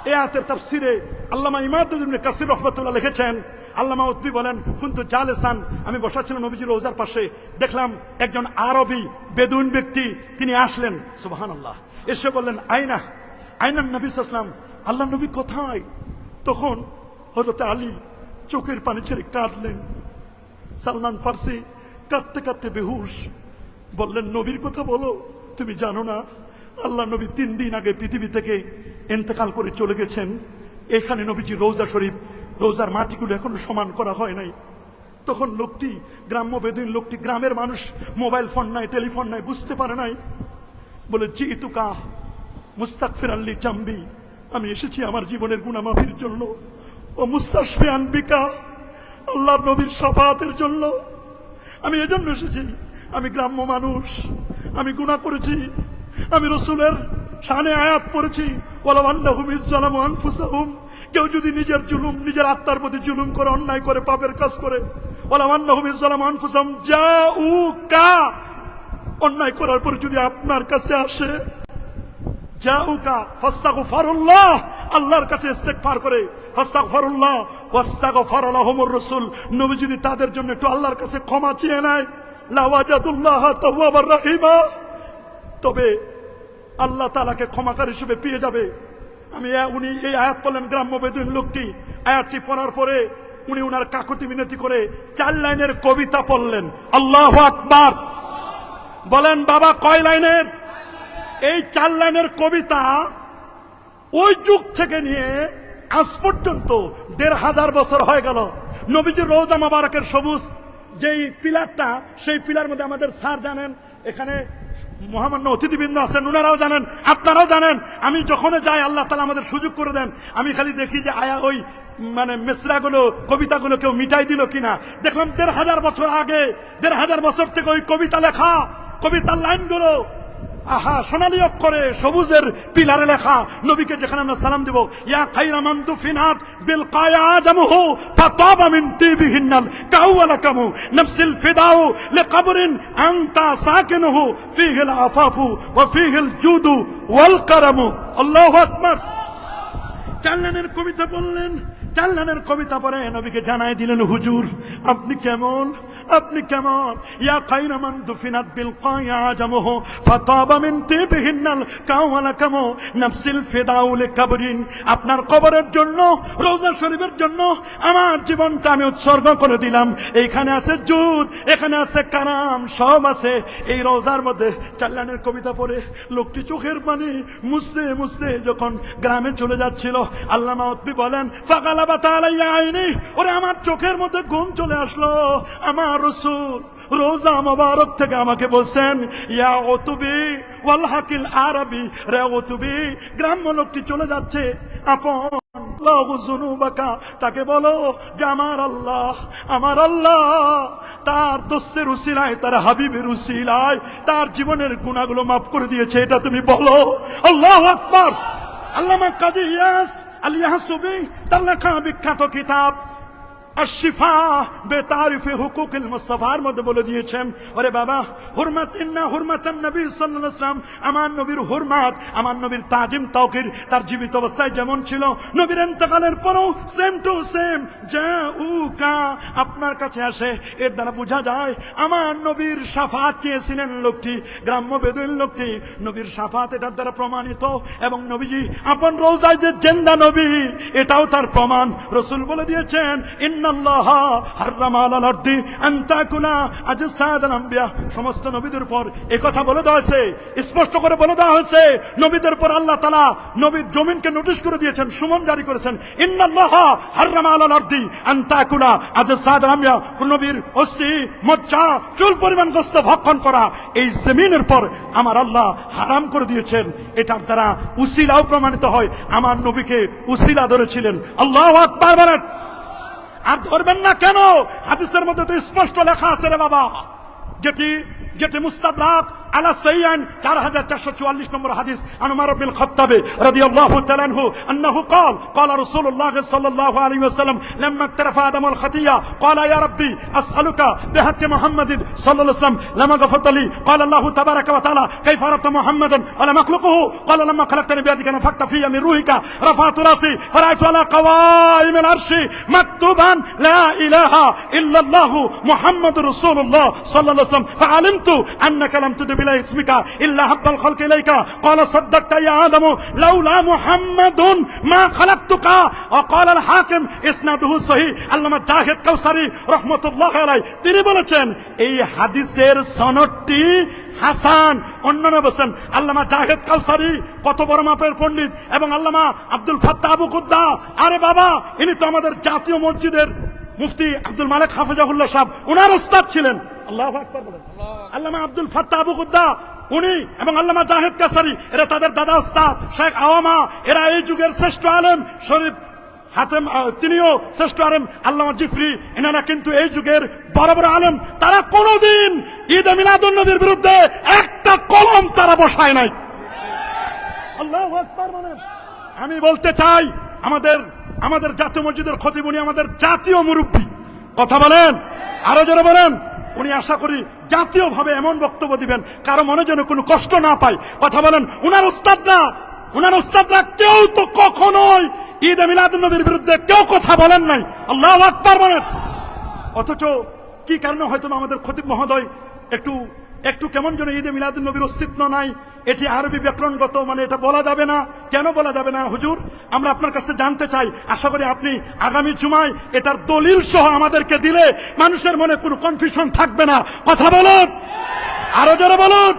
এই আয়াতের তাফসিরে আল্লামা ইমাদ ইবনে কাসির রাহমাতুল্লাহ লিখেছেন, আল্লামা উতবি বলেন কুনতু জালিসান, আমি বসা ছিলাম নবীজির রওজার পাশে, দেখলাম একজন আরবি বেদুইন ব্যক্তি তিনি আসলেন। সুবহানাল্লাহ। এসে বললেন আইনা আইনান নবী সাল্লাল্লাহু আলাইহি ওয়াসাল্লাম, আল্লাহ নবী কোথায়? তখন হযরত আলী চোখের পানি ছেড়ে কাঁদলেন। সালমান ফার্সি কাঁদতে কাঁদতে বেহুশ। বললেন নবীর কথা বলো, তুমি জানো না আল্লাহ নবী 3 দিন আগে পৃথিবী থেকে ইন্তেকাল করে চলে গেছেন। এখানে নবীজি রওজা শরীফ, রোজার মাটিগুলো এখনো সমান করা হয় নাই। তখন লোকটি, গ্রাম্য বেদুইন লোকটি, গ্রামের মানুষ, মোবাইল ফোন নাই, টেলিফোন নাই, বুঝতে পারে নাই। বলে জিতুকা মুস্তাগফিরান লি জামবি, আমি এসেছি আমার জীবনের গুনাহ মাফির জন্য। ও মুস্তাশফিয়ান বিকা, আল্লাহর নবীর শাফাআতের জন্য আমি এজন্য এসেছি। আমি গ্রাম্য মানুষ, আমি গুনাহ করেছি, আমি রাসূলের শানে আয়াত পড়েছি, ওয়ালাউ আন্নাহুম ইযলামু আনফুসাহুম, কেউ যদি নিজের জুলুম, নিজের আত্মার প্রতি জুলুম করে, অন্যায় করে, পাপের কাজ করে, ওয়ালাউ আন্নাহুম ইযলামু আনফুসাহুম জাউকা, অন্যায় করার পর যদি আপনার কাছে আসে, জাউকা ফাস্তাগফিরুল্লাহ, আল্লাহর কাছে ইস্তেগফার করে, ফাস্তাগফিরুল্লাহ ওয়াস্তাগফার লাহুমুর রাসূল, নবী যদি তাদের জন্য একটু আল্লাহর কাছে ক্ষমা চেয়ে নেয়, লাওয়াজাদুল্লাহ তাওয়াবার রাহিমা, তবে আল্লাহ তাআলাকে ক্ষমাকারী হিসেবে পেয়ে যাবে। উনি এই আয়াত পড়লেন, গ্রাম্য বেদুইন লোকটি আয়াতটি পড়ার পরে উনি উনার কাকুতি মিনতি করে 4 লাইনের কবিতা পড়লেন। আল্লাহু আকবার বলেন। বাবা কয় লাইনের? এই 4 লাইনের কবিতা ওই যুগ থেকে নিয়ে আজ পর্যন্ত 1500 বছর হয়ে গেল। নবীজির রওজা মুবারকের সবুজ যেই পিলারটা, সেই পিলার মধ্যে আমাদের স্যার জানেন, এখানে মহামান্য অতিথিবৃন্দ আছেন, ওনারাও জানেন, আপনারাও জানেন। আমি যখন যাই আল্লাহ তাআলা আমাদের সুযোগ করে দেন, আমি খালি দেখি যে আয়া ওই মানে মেসরাগুলো, কবিতাগুলো কেউ মিটাই দিল কিনা। দেখলাম 1500 বছর আগে, 1500 বছর থেকে ওই কবিতা লেখা, কবিতার লাইনগুলো আহা সোনালী অক্ষরে সবুজের পিলারে লেখা। নবীকে যেখানে আমরা সালাম দেব, ইয়া খায়রা মান দুফিনাত বিল কায়াজামহু ফাতাবা মিন তিবিহিন্নাল কাওয়ালাকামু নাফসিল ফিদাউ লিকবরিন আনতা সাকিনুহু ফিহিল আফাফু ওয়া ফিহিল জুদু ওয়াল কারামু। আল্লাহু আকবার। 4 লাইনের কবিতা বললেন। 4 লাইনের কবিতা পরে নবীকে জানাই দিলেন, হুজুর আপনি কেমন, আপনি কেমন? ইয়া খায়রা মান দুফিনাত বিল কায়াজামহু ফাতাবা মিন তিবিহিন্নাল কাওয়ালাকামু নাফসিল ফিদাউ লিকবরিন, আপনার কবরের জন্য, রওজা শরীফের জন্য আমার জীবনটা আমি উৎসর্গ করে দিলাম। এইখানে আছে জুদ, এখানে আছে কারাম, সব আছে এই রওজার মধ্যে। 4 লাইনের কবিতা পড়ে লোকটি চোখের পানি মুছতে মুছতে যখন গ্রামে চলে যাচ্ছিল, আল্লামা উতবি বলেন ফাগালাবাত আলাইয়া আইনি, ওরে আমার চোখের মধ্যে ঘুম চলে আসলো। আমার রাসূল রওজা মুবারক থেকে আমাকে বলছেন, ইয়া উতবি ওয়াল হাকিল আরবি, রে উতবি, গ্রাম্য লোকটি চলে যাচ্ছে, আপন তাকে বলো যে আমার আল্লাহ, আমার আল্লাহ তার দোস্তের উসিলায়, তার হাবিবের উসিলায় তার জীবনের গুনাহগুলো মাফ করে দিয়েছে, এটা তুমি বলো। আল্লাহু আকবার। আল্লামা কাজী ইয়াস আল ইয়াহসুবি তার লেখা বিখ্যাত কিতাব আশিফা বেতারিফে হুকুকিল মুস্তাফার মধ্যে বলে দিয়েছেন, ওরে বাবা, হুরমাত ইন্না হুরমাতান নবী সাল্লাল্লাহু আলাইহি ওয়াসাল্লাম, আমার নবীর হুরমাত, আমার নবীর তাজিম তাওকির তার জীবিত অবস্থায় যেমন ছিল, নবীর ইন্তেকালের পরও সেম টু সেম জাউকা আপনার কাছে আসে। এর দ্বারা বোঝা যায় আমার নবীর শাফাত চেয়েছিলেন লোকটি, গ্রাম্য বেদুইন লোকটি, নবীর শাফাত এটার দ্বারা প্রমাণিত। এবং নবীজি আপন রওজায় যে জিন্দা নবী, এটাও তার প্রমাণ। রাসূল বলে দিয়েছেন, ইন্নাল্লাহ হারাম আলাল আরদি আন তাকুলা আজসাদাল আম্বিয়া। সমস্ত নবীদের উপর এই কথা বলে দেওয়া হয়েছে, স্পষ্ট করে বলে দেওয়া হয়েছে। নবীদের উপর আল্লাহ তাআলা নবীর জমিনকে নোটিশ করে দিয়েছেন, সুমন জারি করেছেন, ইন্নাল্লাহ হারাম আলাল আরদি আন তাকুলা আজসাদাল আম্বিয়া। নবীর অস্থি মজ্জা চুল পরিমাণ গোশত ভক্ষণ করা এই জমিনের পর আমার আল্লাহ হারাম করে দিয়েছেন। এটার দ্বারা উসিলাও প্রমাণিত হয়, আমার নবীকে উসিলা ধরেছিলেন। আল্লাহু আকবার বলেন। আর ধরবেন না কেন? হাদিসের মধ্যে তো স্পষ্ট লেখা আছে রে বাবা, যেটি মুস্তাদরাক আলা সাইয়ান 4444 নম্বর হাদিস, আন উমর ইবনে খাত্তাব রাদিয়াল্লাহু তাআলা আনহু আন্নাহু قال رسول الله صلى الله عليه وسلم لما اقترف آدم الخطيئة قال يا ربي أسألك بحق محمد صلى الله عليه وسلم لما غفرت لي. قال الله تبارك وتعالى كيف عرفت محمدا ولم أخلقه؟ قال لما خلقتني بيدك نفخت في من روحك رفعت رأسي فرأيت على قوائم العرش مكتوبا لا إله إلا الله محمد رسول الله صلى الله عليه وسلم فعلمت أنك لم تدب إلى اسمك إلا حب الخلق إليك. قال صدقت يا آدم لولا محمد ما خلقتك. وقال الحاكم إسناده صحيح. আল্লামা জাহিদ কাউসারি রহমতুল্লাহ আলাইহি তিনি বলেছেন এই হাদিসের সনদটি হাসান। অন্যান্য বলেন আল্লামা জাহিদ কাউসারি কত বড় মাপের পণ্ডিত, এবং আল্লামা আব্দুল ফাত্তাহ আবু কুদ্দা, আরে বাবা ইনি তো আমাদের জাতীয় মসজিদের মুফতি আব্দুল মালিক হাফিজাহুল্লাহ সাহেব, ওনার উস্তাদ ছিলেন। আল্লাহু আকবার বলেন। আল্লামা আব্দুল ফাত্তাহ আবু কুদ্দা উনি এবং আল্লামা জাহিদ কাসারি এরা তাদের দাদা উস্তাদ শেখ আওয়ামা, এরা এই যুগের শ্রেষ্ঠ আলেম। শরীফ হাতেম তিনিও শ্রেষ্ঠ আলেম। আল্লামা জিফরি এনারা কিন্তু এই যুগের বড় বড় আলেম। তারা কোনোদিন ঈদ মিলাদুন নবীর বিরুদ্ধে একটা কলম তারা বসায় নাই। আল্লাহু আকবার বলেন। আমি বলতে চাই আমাদের জাতীয় মসজিদের খতিব, উনি আমাদের জাতীয় মুরব্বী। কথা বলেন, আরো জোরে বলেন। উনি আশা করি জাতীয়ভাবে এমন বক্তব্য দিবেন কারো মনে যেন কোনো কষ্ট না পায়। কথা বলেন। উনার উস্তাদরা কেউ তো কখনোই ঈদ মিলাদুন নবীর বিরুদ্ধে কেউ কথা বলেন নাই। আল্লাহু আকবার বলেন। অথচ কি কারণে হয়তো আমাদের খতিব মহোদয় একটু কেমন যেন ঈদে মিলাদুন নবীর অস্তিত্ব নাই, এটি আরবি ব্যাকরণগত, মানে এটা বলা যাবে না। কেন বলা যাবে না হুজুর? আমরা আপনার কাছে জানতে চাই। আশা করি আপনি আগামী জুমায় এটার দলিল সহ আমাদেরকে দিলে মানুষের মনে কোনো কনফিউশন থাকবে না। কথা বলুন, আরো জোরে বলুন।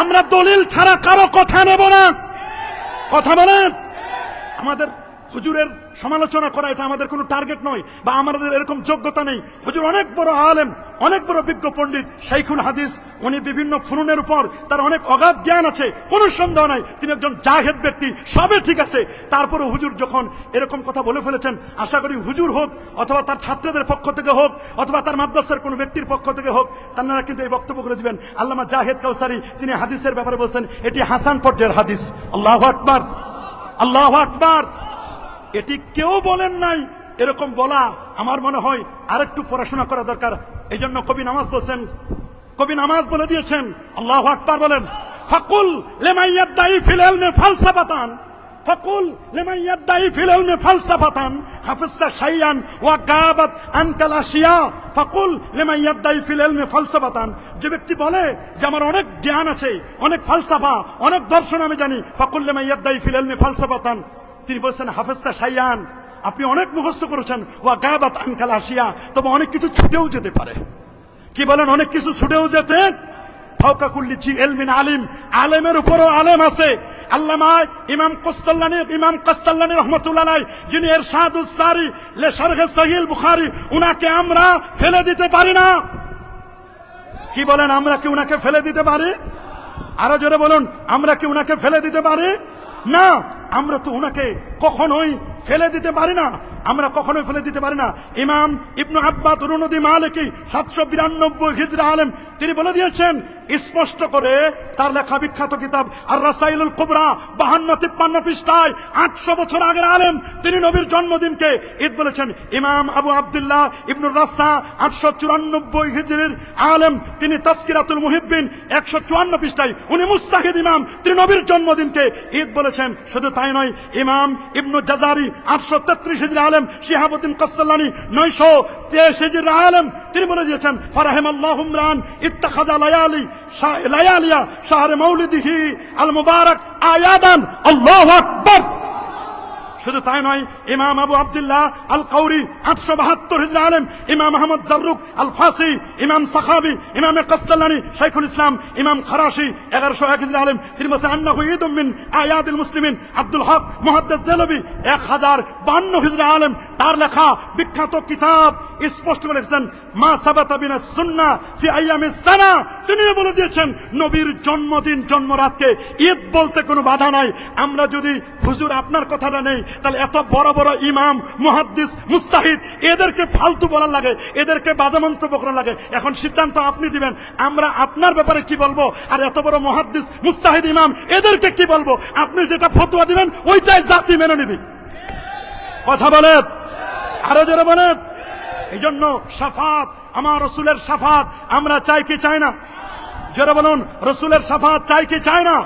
আমরা দলিল ছাড়া কারো কথা নেব না। কথা বলেন। আমাদের হুজুরের সমালোচনা করা এটা আমাদের কোনো টার্গেট নয়, বা আমাদের এরকম যোগ্যতা নেই। হুজুর অনেক বড় আলেম, অনেক বড় বিজ্ঞ পণ্ডিত, শাইখুল হাদিস। উনি বিভিন্ন ফুনুনের উপর তার অনেক অগাধ জ্ঞান আছে, কোনো সন্দেহ নাই। তিনি একজন জাহেদ ব্যক্তি, সবে ঠিক আছে। তারপরে হুজুর যখন এরকম কথা বলে ফেলেছেন, আশা করি হুজুর হোক অথবা তার ছাত্রদের পক্ষ থেকে হোক অথবা তার মাদ্রাসার কোনো ব্যক্তির পক্ষ থেকে হোক, তারা কিন্তু এই বক্তব্য করে দিবেন। আল্লামা জাহেদ কাউসারি তিনি হাদিসের ব্যাপারে বলছেন এটি হাসান পর্যায়ের হাদিস। আল্লাহু আকবার, আল্লাহু আকবার। এটি কেউ বলেন নাই। এরকম বলা আমার মনে হয় আরেকটু পড়াশোনা করা দরকার। এই জন্য কবি নামাজ বলে দিয়েছেন। আল্লাহু আকবার বলেন। ফাকুল লিমান ইয়াদদাই ফিল ইলমি ফালসাফাতান, ফাকুল লিমান ইয়াদদাই ফিল ইলমি ফালসাফাতান হাফিজতা শাইয়ান ওয়া গাবাত আনকাল আশিয়া। ফাকুল লিমান ইয়াদদাই ফিল ইলমি ফালসাফাতান, যে ব্যক্তি বলে যে আমার অনেক জ্ঞান আছে, অনেক ফালসাফা, অনেক দর্শন আমি জানি, ফাকুল লিমান ইয়াদদাই ফিল ইলমি ফালসাফাতান, তিনি বলছেন হাফিজতা শাইয়ান, আপনি অনেক মুখস্থ করেছেন, ওয়া গাবাত আনকাল আশিয়া, তবে অনেক কিছু ছুটেও যেতে পারে। কি বলেন? অনেক কিছু ছুটেও যেতে। ফাওকা কুল্লি জি ইলমিন আলিম, আলেমের উপরও আলেম আছে। আল্লামা ইমাম কাসতাল্লানী রাহমাতুল্লাহ আলাইহি, যিনি ইরশাদুস সারি লে শারহ সহিহ বুখারী, উনাকে আমরা ফেলে দিতে পারি না। কি বলেন? আমরা কি উনাকে ফেলে দিতে পারি? আরো জোরে বলুন, আমরা কি উনাকে ফেলে দিতে পারি না? আমরা তো উনাকে কখনোই ফেলে দিতে পারি না। আমরা কখনোই ফেলে দিতে পারি না। ইমাম ইবনু আব্বাদ রুনুদি মালিকি 792 হিজরা আলেম, তিনি বলে দিয়েছেন স্পষ্ট করে তার লেখা বিখ্যাত কিতাব আর রাসাইলুল কুবরা 52-53 পৃষ্ঠায় 800 বছর আগের আলেম তিনি নবীর জন্মদিনকে ঈদ বলেছেন। ইমাম আবু আব্দুল্লাহ ইবনুর রাসা 894 হিজরির আলেম তিনি তাজকিরাতুল মুহিব্বিন 154 পৃষ্ঠায় উনি মুস্তাহিদ ইমাম তিনি নবীর জন্মদিনকে ঈদ বলেছেন। শুধু তাই নয়, ইমাম ইবনু জাজারি 833 হিজরি আলেম, শিহাবুদ্দিন কাসসালানি 923 হিজরির আলেম তিনি বলে দিয়েছেন ফারাহিমাল্লাহু ইমরান ইত্তাখাযা লায়ালিয়া শাহরে মাউলিদিহি আল মুবারাক আয়াদান। আল্লাহু আকবার। শুধু তাই নয়, ইমাম আবু আব্দুল্লাহ আল কাউরি 872 হিজরি আলেম, ইমাম আহমদ জাররুক আল ফাসি, ইমাম সাখাবি, ইমাম কাসসালানি, শাইখুল ইসলাম, ইমাম খারাশি 1101 হিজরি আলেম তিনি বলেছেন আন্নাহু ঈদুম মিন আয়াদিল মুসলিমিন। আব্দুল হক মুহাদ্দিস দেলভি 1052 হিজরি আলেম তার লেখা বিখ্যাত কিতাব স্পষ্ট করে লিখেছেন মা সাবাতা বিনা সুন্নাহ ফি আইয়ামিস সানা। তিনি বলে দিয়েছেন নবীর জন্মদিন জন্মরাতকে ঈদ বলতে কোনো বাধা নাই। আমরা যদি হুজুর আপনার কথাটা নেই, তাহলে এত বড় বড় ইমাম মুহাদ্দিস মুস্তাহিদ এদেরকে ফালতু বলার লাগে, এদেরকে বাজে মন্তব্য করার লাগে। এখন সিদ্ধান্ত আপনি দিবেন আমরা আপনার ব্যাপারে কি বলবো, আর এত বড় মুহাদ্দিস মুস্তাহিদ ইমাম এদেরকে কি বলবো। আপনি যেটা ফতোয়া দিবেন ওইটাই জাতি মেনে নিবি। কথা বলেন, আরো জোরে বলেন। এই জন্য শাফাত, আমার রসুলের শাফাত আমরা চাই কি চাই না? জোরে বলুন, রসুলের শাফাত চাই কি চাই না?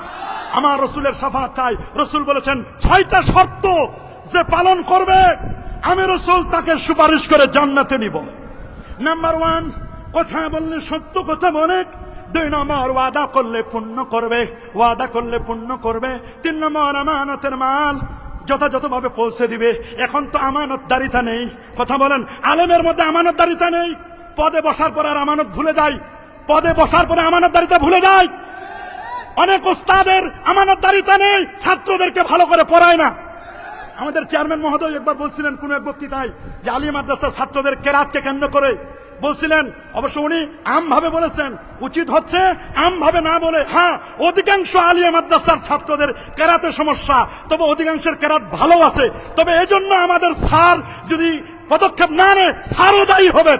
আমার রসুলের শাফাত চাই। রসুল বলেছেন 6টা শর্ত যে পালন করবে আমি রসুল তাকে সুপারিশ করে জান্নাতে নিব। নাম্বার 1, কথা বললে সত্য কথা বলে। 2 নম্বর, ওয়াদা করলে পূর্ণ করবে, ওয়াদা করলে পূর্ণ করবে। 3 নম্বর, আমানতের মাল যথাযথভাবে পৌঁছে দিবে। এখন তো আমানতদারিতা নেই। কথা বলেন, আলেমের মধ্যে আমানতদারিতা নেই। পদে বসার পর আর আমানত ভুলে যায়, পদে বসার পরে আমানতদারিতা ভুলে যায়। অনেক ওস্তাদের আমানতদারিতা নেই, ছাত্রদেরকে ভালো করে পড়ায় না। আমাদের চেয়ারম্যান মহোদয় একবার বলছিলেন কোন এক বক্তৃতায় যে আলিয়া মাদ্রাসার ছাত্রদের কেরাতকে কেন্দ্র করে বলছিলেন, অবশ্য উনি আমভাবে বলেছেন, উচিত হচ্ছে আমভাবে না বলে। হ্যাঁ, অধিকাংশ আলিয়া মাদ্রাসার ছাত্রদের কেরাতে সমস্যা, তবে অধিকাংশের কেরাত ভালো আছে। তবে এজন্য আমাদের স্যার যদি পদক্ষেপ না নেয় স্যারও দায়ী হবেন।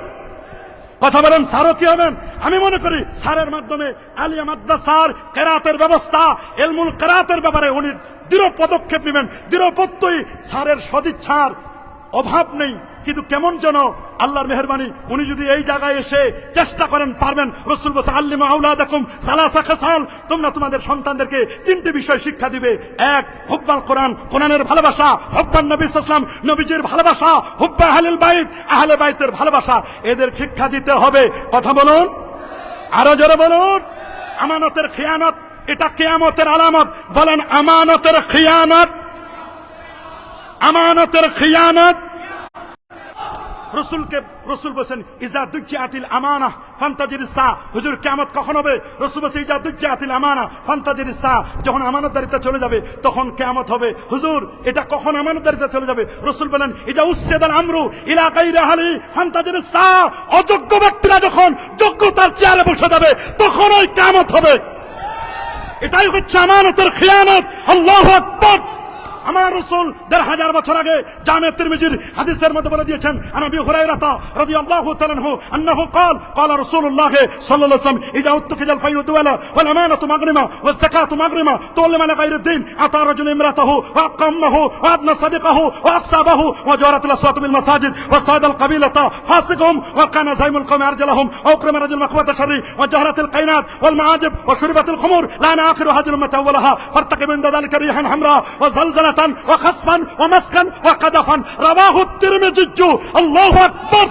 কথা বলেন, স্যারও কি হবেন? আমি মনে করি স্যারের মাধ্যমে আলিয়া মাদ্রাসার কেরাতের ব্যবস্থা, এলমুল কেরাতের ব্যাপারে উনি দৃঢ় পদক্ষেপ নেবেন। দৃঢ় প্রত্যয়ী স্যারের সদিচ্ছার অভাব নেই, কিন্তু কেমন যেন আল্লাহর মেহেরবানি উনি যদি এই জায়গায় এসে চেষ্টা করেন পারবেন। রাসূল বলেছেন আল্লিমু আওলাদাকুম সালাসা খাসাল, তোমরা তোমাদের সন্তানদেরকে 3টি বিষয় শিক্ষা দিবে। 1, হুব্বাল কোরআন, কোরআনের ভালোবাসা। হুব্বান নবী সাল্লাল্লাহু আলাইহি ওয়াসাল্লাম, নবীজির ভালোবাসা। হুব্বা আহলিল বাইত, আহলে বাইতের ভালোবাসা। এদের শিক্ষা দিতে হবে। কথা বলুন, আরো জোরে বলুন। আমানতের খিয়ানত, এটা কিয়ামতের আলামত। বলেন আমানতের খিয়ানত, আমানতের খিয়ানত। রসুল বলেছেন ইজা দুজ্জাতিল আমানা ফান্তাজিরিস সা। হুজুর কিয়ামত কখন হবে? রসুল বলেছেন ইজা দুজ্জাতিল আমানা ফান্তাজিরিস সা, যখন আমানতদারিতা চলে যাবে তখন কিয়ামত হবে। হুজুর এটা কখন আমানতদারিতা চলে যাবে? রসুল বলেন ইজা উসসিদাল আমরু ইলা গায়রি আহলি ফান্তাজিরিস সা, অযোগ্য ব্যক্তিরা যখন যোগ্যতার চেয়ারে বসে যাবে তখন ওই কিয়ামত হবে। এটাই হচ্ছে আমানতের খিয়ানত। আল্লাহু আকবার। আমার রাসূল 1500 বছর আগে জামে তিরমিজির হাদিসের মধ্যে বলে দিয়েছেন, আন আবি হুরায়রা রাদিয়াল্লাহু তাআলা আনহু আন্নাহু ক্বাল রাসূলুল্লাহ সাল্লাল্লাহু আলাইহি ওয়াসাল্লাম ইজা উত্তুকিজাল ফায়ুদ ওয়াল আমানাতু মাগরিমা ওয়াস যাকাতু মাগরিমা তুল্লিমা লা গায়রি দ্বীন আতা রাজুল ইমরাতাহু ওয়া আকাম্মাহু ওয়া আদনা সাদিকাহু ওয়া আকসাবাহু ওয়া জারাতুল আসওয়াত বিল মাসাজিদ ওয়া সাদাল কাবিলাতা ফাসিকুম ওয়া কানা যাইমুল কওমি আরজালহুম ওয়া আক্রামা রাজুল মাকবাতা শাররি ওয়া জাহরাতুল কায়নাত ওয়াল মাআজিব ওয়া শুরবাতুল খুমুর লা নাআখিরু হাজল মাতাওয়ালাহা ফারতাকিব মিন যালিকা রিহান হামরা ওয়া যালজালাতান وخصفا ومسكا وقذفا رواه الترمذي। الله اكبر।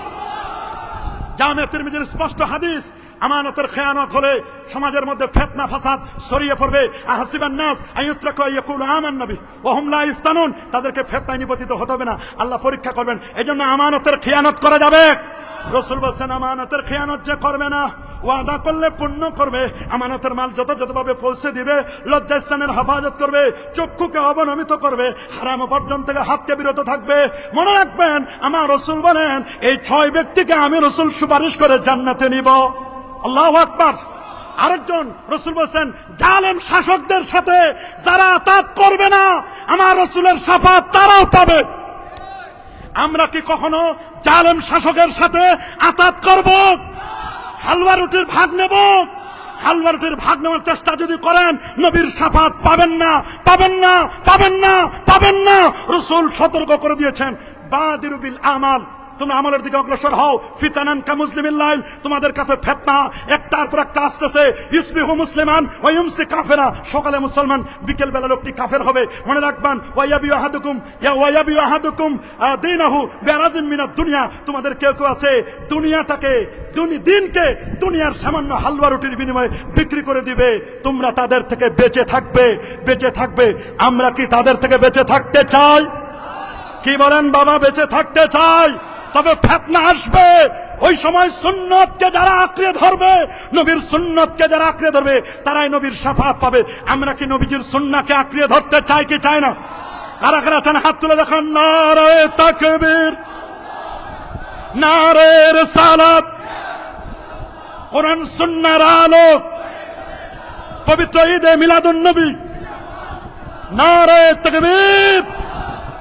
জামে তিরমিজির স্পষ্ট হাদিস। আমানতের খেয়ানত হলে সমাজের মধ্যে ফিতনা ফাসাদ ছড়িয়ে পড়বে। আহাসিবান নাস আইয়ুতরাকু ইয়াকুলু আমান্না বিহি ওয়া হুম লা ইফতানুন, তাদেরকে ফিতনায় নিপতিত হতে হবে না, আল্লাহ পরীক্ষা করবেন। এজন্য আমানতের খেয়ানত করা যাবে। রাসূল বলেন আমানতের খেয়ানত যে করবে না, ওয়াদা করলে পূর্ণ করবে, আমানতের মাল যথাযথভাবে পৌঁছে দিবে, লজ্জাস্থানের হেফাজত করবে, চক্ষুকে অবনমিত করবে, হারাম উপার্জন থেকে হাতকে বিরত থাকবে। মনে রাখবেন আমার রাসূল বলেন এই 6 ব্যক্তিকে আমি রাসূল সুপারিশ করে জান্নাতে নিব। আল্লাহু আকবার। আরেকজন রাসূল বলেন জালেম শাসকদের সাথে যারা আতাত করবে না আমার রাসূলের শাফাত তারাও পাবে। আমরা কি কখনো জালেম শাসকের সাথে আতাত করব? হালুয়া রুটির ভাগ নেব? হালুয়াটির ভাগ নেওয়ার চেষ্টা যদি করেন, নবীর শাফাত পাবেন না, পাবেন না, পাবেন না, পাবেন না। রাসূল সতর্ক করে দিয়েছেন, বাদিরু বিল আমাল, তুমি আমলের দিকে অগ্রসর হও। ফিতানান কা মুসলিমিল লাইল, তোমাদের কাছে ফিতনা একটার পর একটা আসতেছে। ইসবিহু মুসলিমান ওয়া ইউমসি কাফিরা, সকালে মুসলমান বিকেল বেলা লোকটি কাফের হবে। মনে রাখবেন, ওয়ায়াবি আহাদুকুম দীনাহু বিআরাজিম মিনাদ দুনিয়া, তোমাদের কেউ কেউ আছে দুনিয়াটাকে দিনকে দুনিয়ার সামান্য হালুয়া রুটির বিনিময়ে বিক্রি করে দিবে। তোমরা তাদের থেকে বেঁচে থাকবে, বেঁচে থাকবে। আমরা কি তাদের থেকে বেঁচে থাকতে চাই? কি বলেন বাবা? বেঁচে থাকতে চাই। তবে ফিতনা আসবে, ওই সময় সুন্নতকে যারা আঁকড়ে ধরবে, নবীর সুন্নতকে যারা আঁকড়ে ধরবে, তারাই নবীর শাফাত পাবে। আমরা কি নবীজির সুন্নাহকে আঁকড়ে ধরতে চাই কি চাই না? কারা কারা চান হাত তুলে দেখান। নারে তাকবীর, নারে রিসালাত, কোরআন সুন্নাহর আলো, পবিত্র ঈদে মিলাদুন নবী, নারে তাকবীর।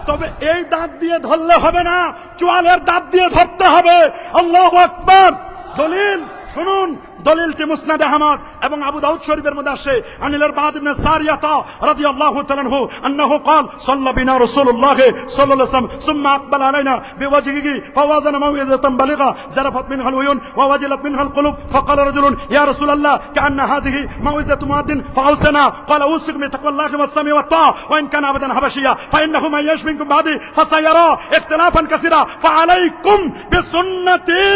তবে এই দাঁত দিয়ে ধরলে হবে না, চোয়ালের দাঁত দিয়ে ধরতে হবে। আল্লাহু আকবার। দলিল শুনুন, দলিলটি মুসনাদে আহমদ এবং আবু দাউদ শরীফের মধ্যে আসে। আনিল বাদ ইবনে সারিয়াতা রাদিয়াল্লাহু তাআলা আনহু আন্নাহু قال صلى بنا رسول الله صلى الله عليه وسلم ثم اقبل علينا بوجهه فوازن موعظه بليغه زرفت منها العيون ووجلت منها القلوب فقال رجل يا رسول الله كأن هذه موعظه مؤذن فاوصنا قال اوصيكم بتقوى الله والسمع والطاعه وان كان ابدا حبشيا فانه من يعش منكم بعدي فسيرى اختلافا كثيرا فعليكم بسنتي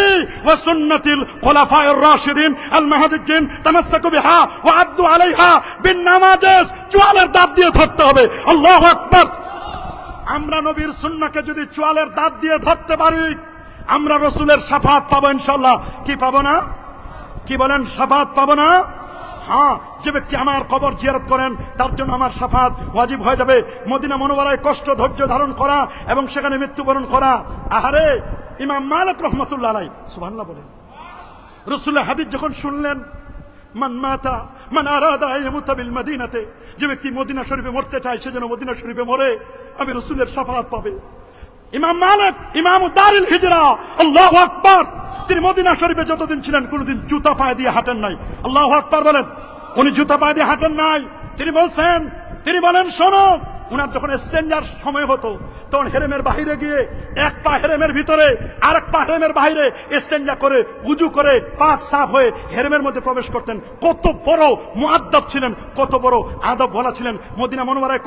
وسنه الخلفاء الراشدين المهديين تمسكوا بها وعدوا عليها بالنواجذ। চোয়ালের দাঁত দিয়ে ধরতে হবে। আল্লাহু আকবার। আমরা নবীর সুন্নাহকে যদি চোয়ালের দাঁত দিয়ে ধরতে পারি, আমরা রাসূলের শাফাত পাবো ইনশাআল্লাহ। কি পাবো না? কি বলেন? শাফাত পাবো না? হ্যাঁ, যে ব্যক্তি আমার কবর জিয়ারত করেন তার জন্য আমার শাফাত ওয়াজিব হয়ে যাবে। মদিনা মুনাওয়ারায় কষ্ট ধৈর্য ধারণ করা এবং সেখানে মৃত্যুবরণ করা। আহারে, ইমাম মালিক রাহমাতুল্লাহ আলাইহি, সুবহানাল্লাহ বলেন, রাসূলের হাদিস যখন শুনলেন, মান মাতা মান আরাদা ইয়ামুতা বিল মদিনাতে, যে ব্যক্তি মদিনা শরীফে মরতে চায় সে যেন মদিনা শরীফে মরে, আমি রাসূলের শাফাত পাবে। ইমাম মালিক ইমাম দারুল হিজরা, আল্লাহু আকবার। তিনি মদিনা শরীফে যতদিন ছিলেন কোনদিন জুতা পায়ে দিয়ে হাঁটেন নাই। আল্লাহু আকবার বলেন। উনি জুতা পায়ে দিয়ে হাঁটেন নাই। তিনি বলেন শোনো, উনার যখন ইস্তেঞ্জার সময় হতো তখন হেরেমের বাহিরে গিয়ে এক পা হেরেমের ভিতরে আর এক পা হেরেমের বাহিরে ইস্তেঞ্জা করে উজু করে পাক সাফ হয়ে হেরেমের মধ্যে প্রবেশ করতেন। কত বড় মুআদ্দাব ছিলেন, কত বড় আদব বলা ছিলেন। মদিনা মুনাওয়ারায়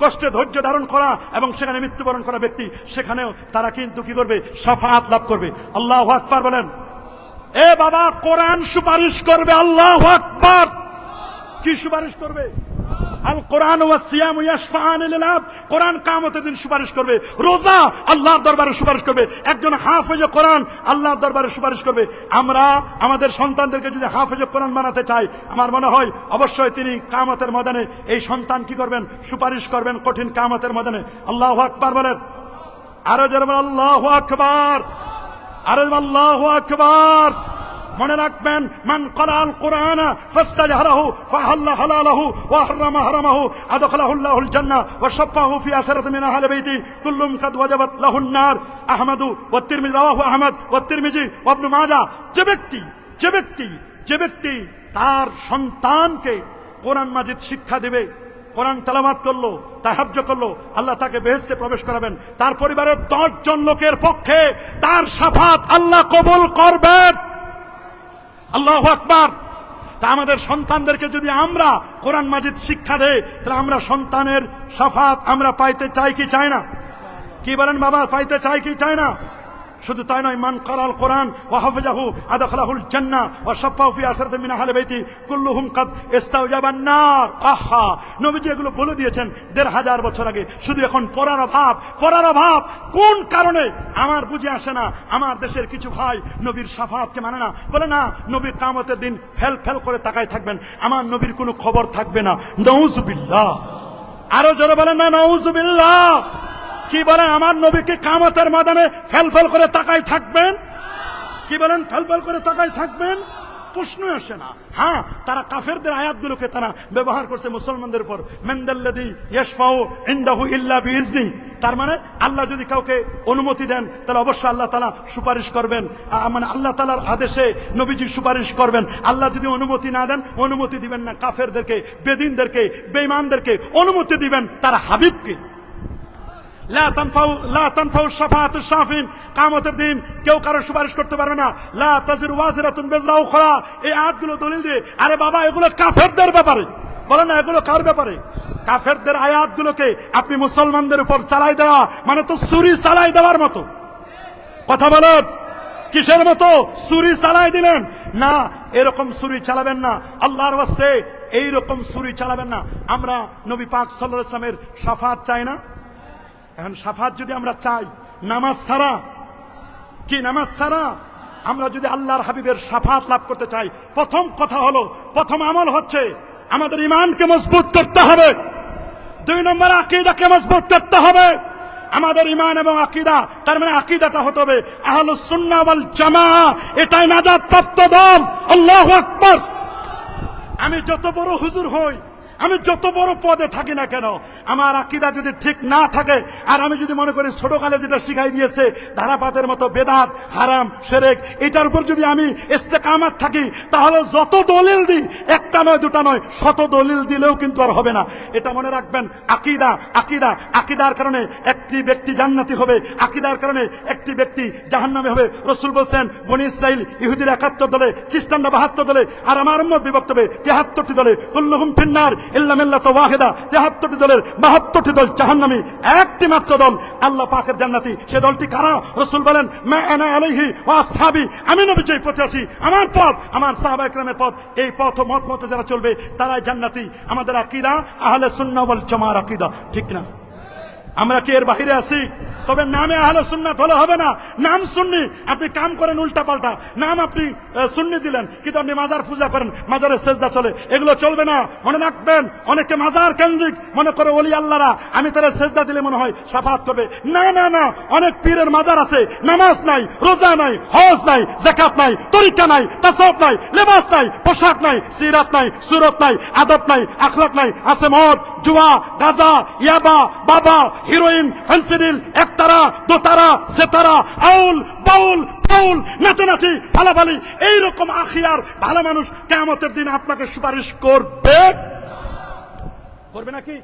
কষ্টে ধৈর্য ধারণ করা এবং সেখানে মৃত্যুবরণ করা ব্যক্তি, সেখানেও তারা কিন্তু কি করবে? শাফাআত লাভ করবে। আল্লাহু আকবার বলেন। এ বাবা, কোরআন সুপারিশ করবে। আল্লাহু আকবার। কি সুপারিশ করবে? আল কোরআন ওয়া সিয়াম ইয়াশফাআন লিল আবদ, কোরআন কিয়ামতের দিন সুপারিশ করবে। রোজা আল্লাহর দরবারে সুপারিশ করবে। একজন হাফেজে কোরআন আল্লাহর দরবারে সুপারিশ করবে। আমরা আমাদের সন্তানদেরকে যদি হাফেজে কোরআন বানাতে চাই, আমার মনে হয় অবশ্যই তিনি কিয়ামতের ময়দানে এই সন্তান কি করবেন? সুপারিশ করবেন কঠিন কিয়ামতের ময়দানে। আল্লাহু আকবার বলেন। আরো জোরে বলেন আল্লাহু আকবার। আরো আল্লাহু আকবার। মনে রাখবেন, মান ক্বারাআল কুরআনা ফাস্তাজহারাহু ফাহাল্লা হালালাহু ওয়া হারামা হারামাহু আদখালাহু আল্লাহুল জান্নাহ ওয়া শাফাহু ফি আশরাতি মিন আহলি বাইতি কুল্লুম কাদ ওয়াজাবাত লাহুন নার। আহমদ ওয়া তিরমিজি, রাওয়াহু আহমদ ওয়া তিরমিজি ওয়া ইবনে মাজাহ। যে ব্যক্তি তার সন্তানকে কোরআন মাজিদ শিক্ষা দিবে, কোরআন তেলাওয়াত করলো, তাহাজ্জুদ করলো, আল্লাহ তাকে বেহেশতে প্রবেশ করাবেন। তার পরিবারের 10 জন লোকের পক্ষে তার শাফাত আল্লাহ কবুল করবেন। আল্লাহু আকবার। তা আমাদের সন্তানদেরকে যদি আমরা কোরআন মাজিদ শিক্ষা দেই, তাহলে আমরা সন্তানের শাফাত আমরা পাইতে চাই কি চাই না? কি বলেন বাবা? পাইতে চাই কি চাই না? শুধু তাই নয়, মান ক্বারাআল কোরআন ওয়া হাফিজাহু আদখালাহুল জান্নাহ ওয়া শাফাহু ফি আশরাতি মিন আহলি বাইতি কুল্লুহুম কাদ ইস্তাওজাবান নার। আহা, নবীজি এগুলো বলে দিয়েছেন 1500 বছর আগে। শুধু এখন পড়ার অভাব। কোন কারণে আমার বুঝে আসে না, আমার দেশের কিছু ভাই নবীর শাফাতকে মানে না। বলে না, নবী কিয়ামতের দিন ফেল করে তাকায় থাকবেন, আমার নবীর কোনো খবর থাকবে না। নাউযুবিল্লাহ। আরো জোরে বলেন না নাউযুবিল্লাহ। কি বলেন? আমার নবীকে কিয়ামতের ময়দানে ফেল করে তাকাই থাকবেন? কি বলেন? ফেল করে তাকাই থাকবেন? প্রশ্ন আসে না। হ্যাঁ, তারা কাফেরদের আয়াতগুলোকে তারা ব্যবহার করছে মুসলমানদের উপর। মানদাল্লাযী ইয়াশফাউ ইনদাহু ইল্লা বিইজনি, তার মানে আল্লাহ যদি কাউকে অনুমতি দেন তাহলে অবশ্যই আল্লাহ তাআলা সুপারিশ করবেন, মানে আল্লাহ তাআলার আদেশে নবীজি সুপারিশ করবেন। আল্লাহ যদি অনুমতি না দেন, অনুমতি দিবেন না কাফেরদেরকে, বেদিনদেরকে, বেঈমানদেরকে অনুমতি দিবেন তার হাবিবকে। লা তানফাউ শাফাআতুশ শাফিন, কিয়ামতের দিন কেউ কারো সুপারিশ করতে পারবে না। লা তাজিরু ওয়াজিরাতুন বিজরা উখরা, এই আয়াতগুলো দলিল দিয়ে, আরে বাবা এগুলো কাফেরদের ব্যাপারে, বলেন না এগুলো কার ব্যাপারে? কাফেরদের আয়াতগুলোকে আপনি মুসলমানদের উপর চালাই দেওয়া মানে তো ছুরি চালাই দেওয়ার মতো। কথা বলেন, কিসের মতো? ছুরি চালাই দিলেন না, এরকম ছুরি চালাবেন না, আল্লাহর ওয়াস্তে এইরকম ছুরি চালাবেন না। আমরা নবী পাক সাল্লাল্লাহু আলাইহি ওয়াসাল্লামের শাফাআত চাই না? এখন শাফাআত যদি আমরা চাই নামাজ ছাড়া, কি নামাজ ছাড়া আমরা যদি আল্লাহর হাবিবের শাফাআত লাভ করতে চাই, প্রথম কথা হলো, প্রথম আমল হচ্ছে আমাদের ঈমানকে মজবুত করতে হবে। 2 নম্বর আকীদাকে মজবুত করতে হবে। আমাদের ঈমান এবং আকীদা, তার মানে আকীদাটা হতে হবে আহলুস সুন্নাহ ওয়াল জামাআহ, এটাই নাজাত প্রাপ্ত দল। আল্লাহু আকবার। আমি যত বড় হুজুর হই, আমি যত বড় পদে থাকি না কেন, আমার আকীদা যদি ঠিক না থাকে, আর আমি যদি মনে করি ছোটকালে যেটা শিখাই দিয়েছে ধারাপাতের মতো বেদাত, হারাম, শিরক, এটার উপর যদি আমি ইস্তেকামাত থাকি, তাহলে যত দলিল দিই, একটা নয় দুটা নয়, শত দলিল দিলেও কিন্তু আর হবে না। এটা মনে রাখবেন, আকীদা, আকীদা, আকীদার কারণে একটি ব্যক্তি জান্নাতি হবে, আকীদার কারণে একটি ব্যক্তি জাহান্নামী হবে। রাসূল বলেছেন, বনি ইসরাইল ইহুদিরা 71 দলে, খ্রিস্টানরা 72 দলে, আর আমার উম্মত বিভক্ত হবে 73টি দলে। কুল্লুহুম ফিন্নার ইল্লা মিল্লাতুন ওয়াহিদা, 73টি দলের 72টি দল জাহান্নামী, একটি মাত্র দল আল্লাহ পাকের জান্নাতি। সে দলটি কারা? রাসূল বলেন, মা আনা আলাইহি ওয়া আসহাবি, আমি নবী যেই পথে আছি, আমার পথ, আমার সাহাবায়ে কেরামের পথ, এই পথ ও মত মতে যারা চলবে তারাই জান্নাতি। আমাদের আকীদা আহলে সুন্নাহ ওয়াল জামাআর আকীদা, ঠিক না? আমরা কি এর বাহিরে আছি? তবে নামে আহলে সুন্নাত হলে হবে না। নাম সুন্নি, আপনি কাম করেন উল্টা পাল্টা, নাম আপনি সুন্নি দিলেন, কিন্তু আপনি মাজার পূজা করেন, মাজারে সেজদা চলে, এগুলো চলবে না। মনে রাখবেন, অনেকে মাজার কেন্দ্রিক মনে করে ওলি আল্লাহরা, আমি তারা সেজদা দিলে মনে হয় শাফাআত করবে। না না না, অনেক পীরের মাজার আছে, নামাজ নাই, রোজা নাই, হজ নাই, যাকাত নাই, তরিকা নাই, তাসাউফ নাই, লেবাস নাই, পোশাক নাই, সিরাত নাই, সুরত নাই, আদব নাই, আখলাক নাই, আছে মদ, জুয়া, গাঁজা, ইয়াবা, বাবা, হিরোইন, ফেন্সিডিল, একতারা, দোতারা, সেতারা, আউল, বাউল, পাউল, নাচানাচি, ফালাফালি, এইরকম আখিয়ার ভালো মানুষ কিয়ামতের দিন আপনাকে সুপারিশ করবে, করবে নাকি?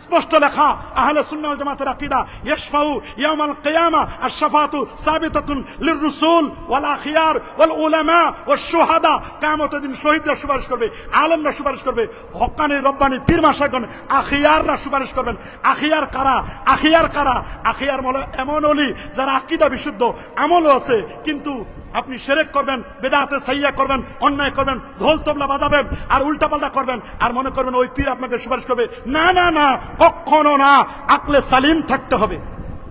স্পষ্ট লেখা আহলে সুন্নাহ ওয়াল জামাতের আকীদা, ইয়াশফাউ ইয়াউমাল কিয়ামা, আশ-শাফাআতু সাবিতাতুন লির-রুসুল ওয়াল আখিয়ার ওয়াল উলামা ওয়াশ শুহাদা, কিয়ামতের দিন শহীদরা সুপারিশ করবে, আলেমরা সুপারিশ করবে, হক্কানি রব্বানি পীর মাশায়েখগণ, আখিয়াররা সুপারিশ করবেন। আখিয়ার কারা? আখিয়ার কারা? আখিয়ার মানে এমন ওলি যারা আকীদা বিশুদ্ধ, আমলও আছে, কিন্তু আপনি শিরক করবেন, বেদাতে সাইয়্যা করবেন, অন্যায় করবেন, ঢোল তবলা বাজাবেন আর উল্টাপাল্টা করবেন, আর মনে করবেন ওই পীর আপনাকে সুপারিশ করবে। না না না, কখনো না। আকলে সালিম থাকতে হবে,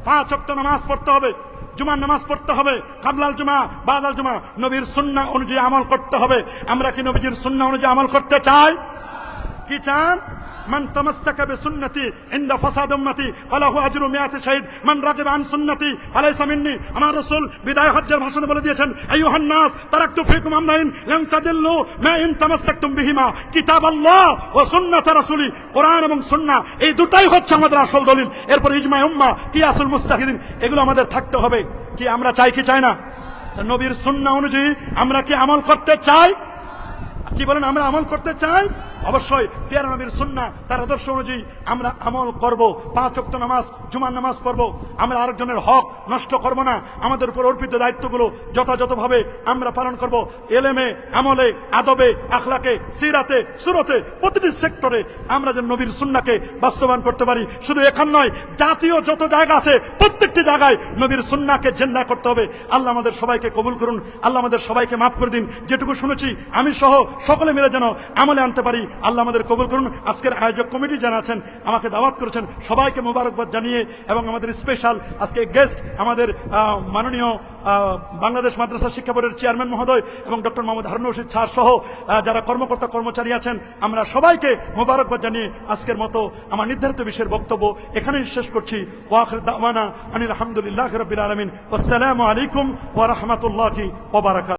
5 ওয়াক্ত নামাজ পড়তে হবে, জুমার নামাজ পড়তে হবে, কাবলাল জুমা, বাদাল জুমা, নবীর সুন্নাহ অনুযায়ী আমল করতে হবে। আমরা কি নবীজির সুন্নাহ অনুযায়ী আমল করতে চাই? কি চান? মান তামাসসাকা বিসুন্নতি ইনদা ফাসাদ উম্মতি ফালাহু আজরু 100 শাহীদ, মান রাগিবা আন সুন্নতি ফালাইসা মিন্নি। আমার রাসূল বিদায় হজ্জের ভাষণে বলে দিয়েছেন, আইয়ুহান নাস তারাকতু ফিকুম আমরাইন লান তাদিল্লু মা ইন তামাসসাকতুম বিহিমা, কিতাবাল্লাহ ওয়া সুন্নাত রাসূলি, কোরআন এবং সুন্নাহ, এই দুটাই হচ্ছে আমাদের আসল দলিল। এরপর ইজমা উম্মাহ, কিয়াসুল মুস্তাহিদিন, এগুলো আমাদের থাকতে হবে। কি আমরা চাই কি চাই না? নবীর সুন্নাহ অনুযায়ী আমরা কি আমল করতে চাই? কি বলেন, আমরা আমল করতে চাই? অবশ্যই প্যারা নবীর সুন্নাহ, তার আদর্শ অনুযায়ী আমরা আমল করব। 5 ওয়াক্ত নামাজ, জুমার নামাজ পড়ব, আমরা আরেকজনের হক নষ্ট করব না, আমাদের উপর অর্পিত দায়িত্বগুলো যথাযথভাবে আমরা পালন করব। এলেমে, আমলে, আদবে, আখলাকে, সিরাতে, সুরতে, প্রতিটি সেক্টরে আমরা যেন নবীর সুন্নাহকে বাস্তবায়ন করতে পারি। শুধু এখান নয়, জাতীয় যত জায়গা আছে প্রত্যেকটি জায়গায় নবীর সুন্নাহকে জিন্দা করতে হবে। আল্লাহ আমাদের সবাইকে কবুল করুন, আল্লাহ আমাদের সবাইকে মাফ করে দিন। যেটুকু শুনেছি আমি সহ সকলে মিলে যেন আমলে আনতে পারি, আল্লাহ আমাদের কবুল করুন। আজকের আয়োজক কমিটি যারা আছেন, আমাকে দাওয়াত করেছেন, সবাইকে মোবারকবাদ জানিয়ে, এবং আমাদের স্পেশাল আজকে গেস্ট আমাদের মাননীয় বাংলাদেশ মাদ্রাসা শিক্ষা বোর্ডের চেয়ারম্যান মহোদয় এবং ডক্টর মোহাম্মদ হারুন রশিদ স্যার সহ যারা কর্মকর্তা কর্মচারী আছেন, আমরা সবাইকে মোবারকবাদ জানিয়ে আজকের মতো আমার নির্ধারিত বিষয়ের বক্তব্য এখানেই শেষ করছি। ওয়া আখির দাওয়ানা আনিল হামদুলিল্লাহি রাব্বিল আলামিন। আসসালামু আলাইকুম ওয়া রাহমাতুল্লাহি ওয়া বারাকাতুহু।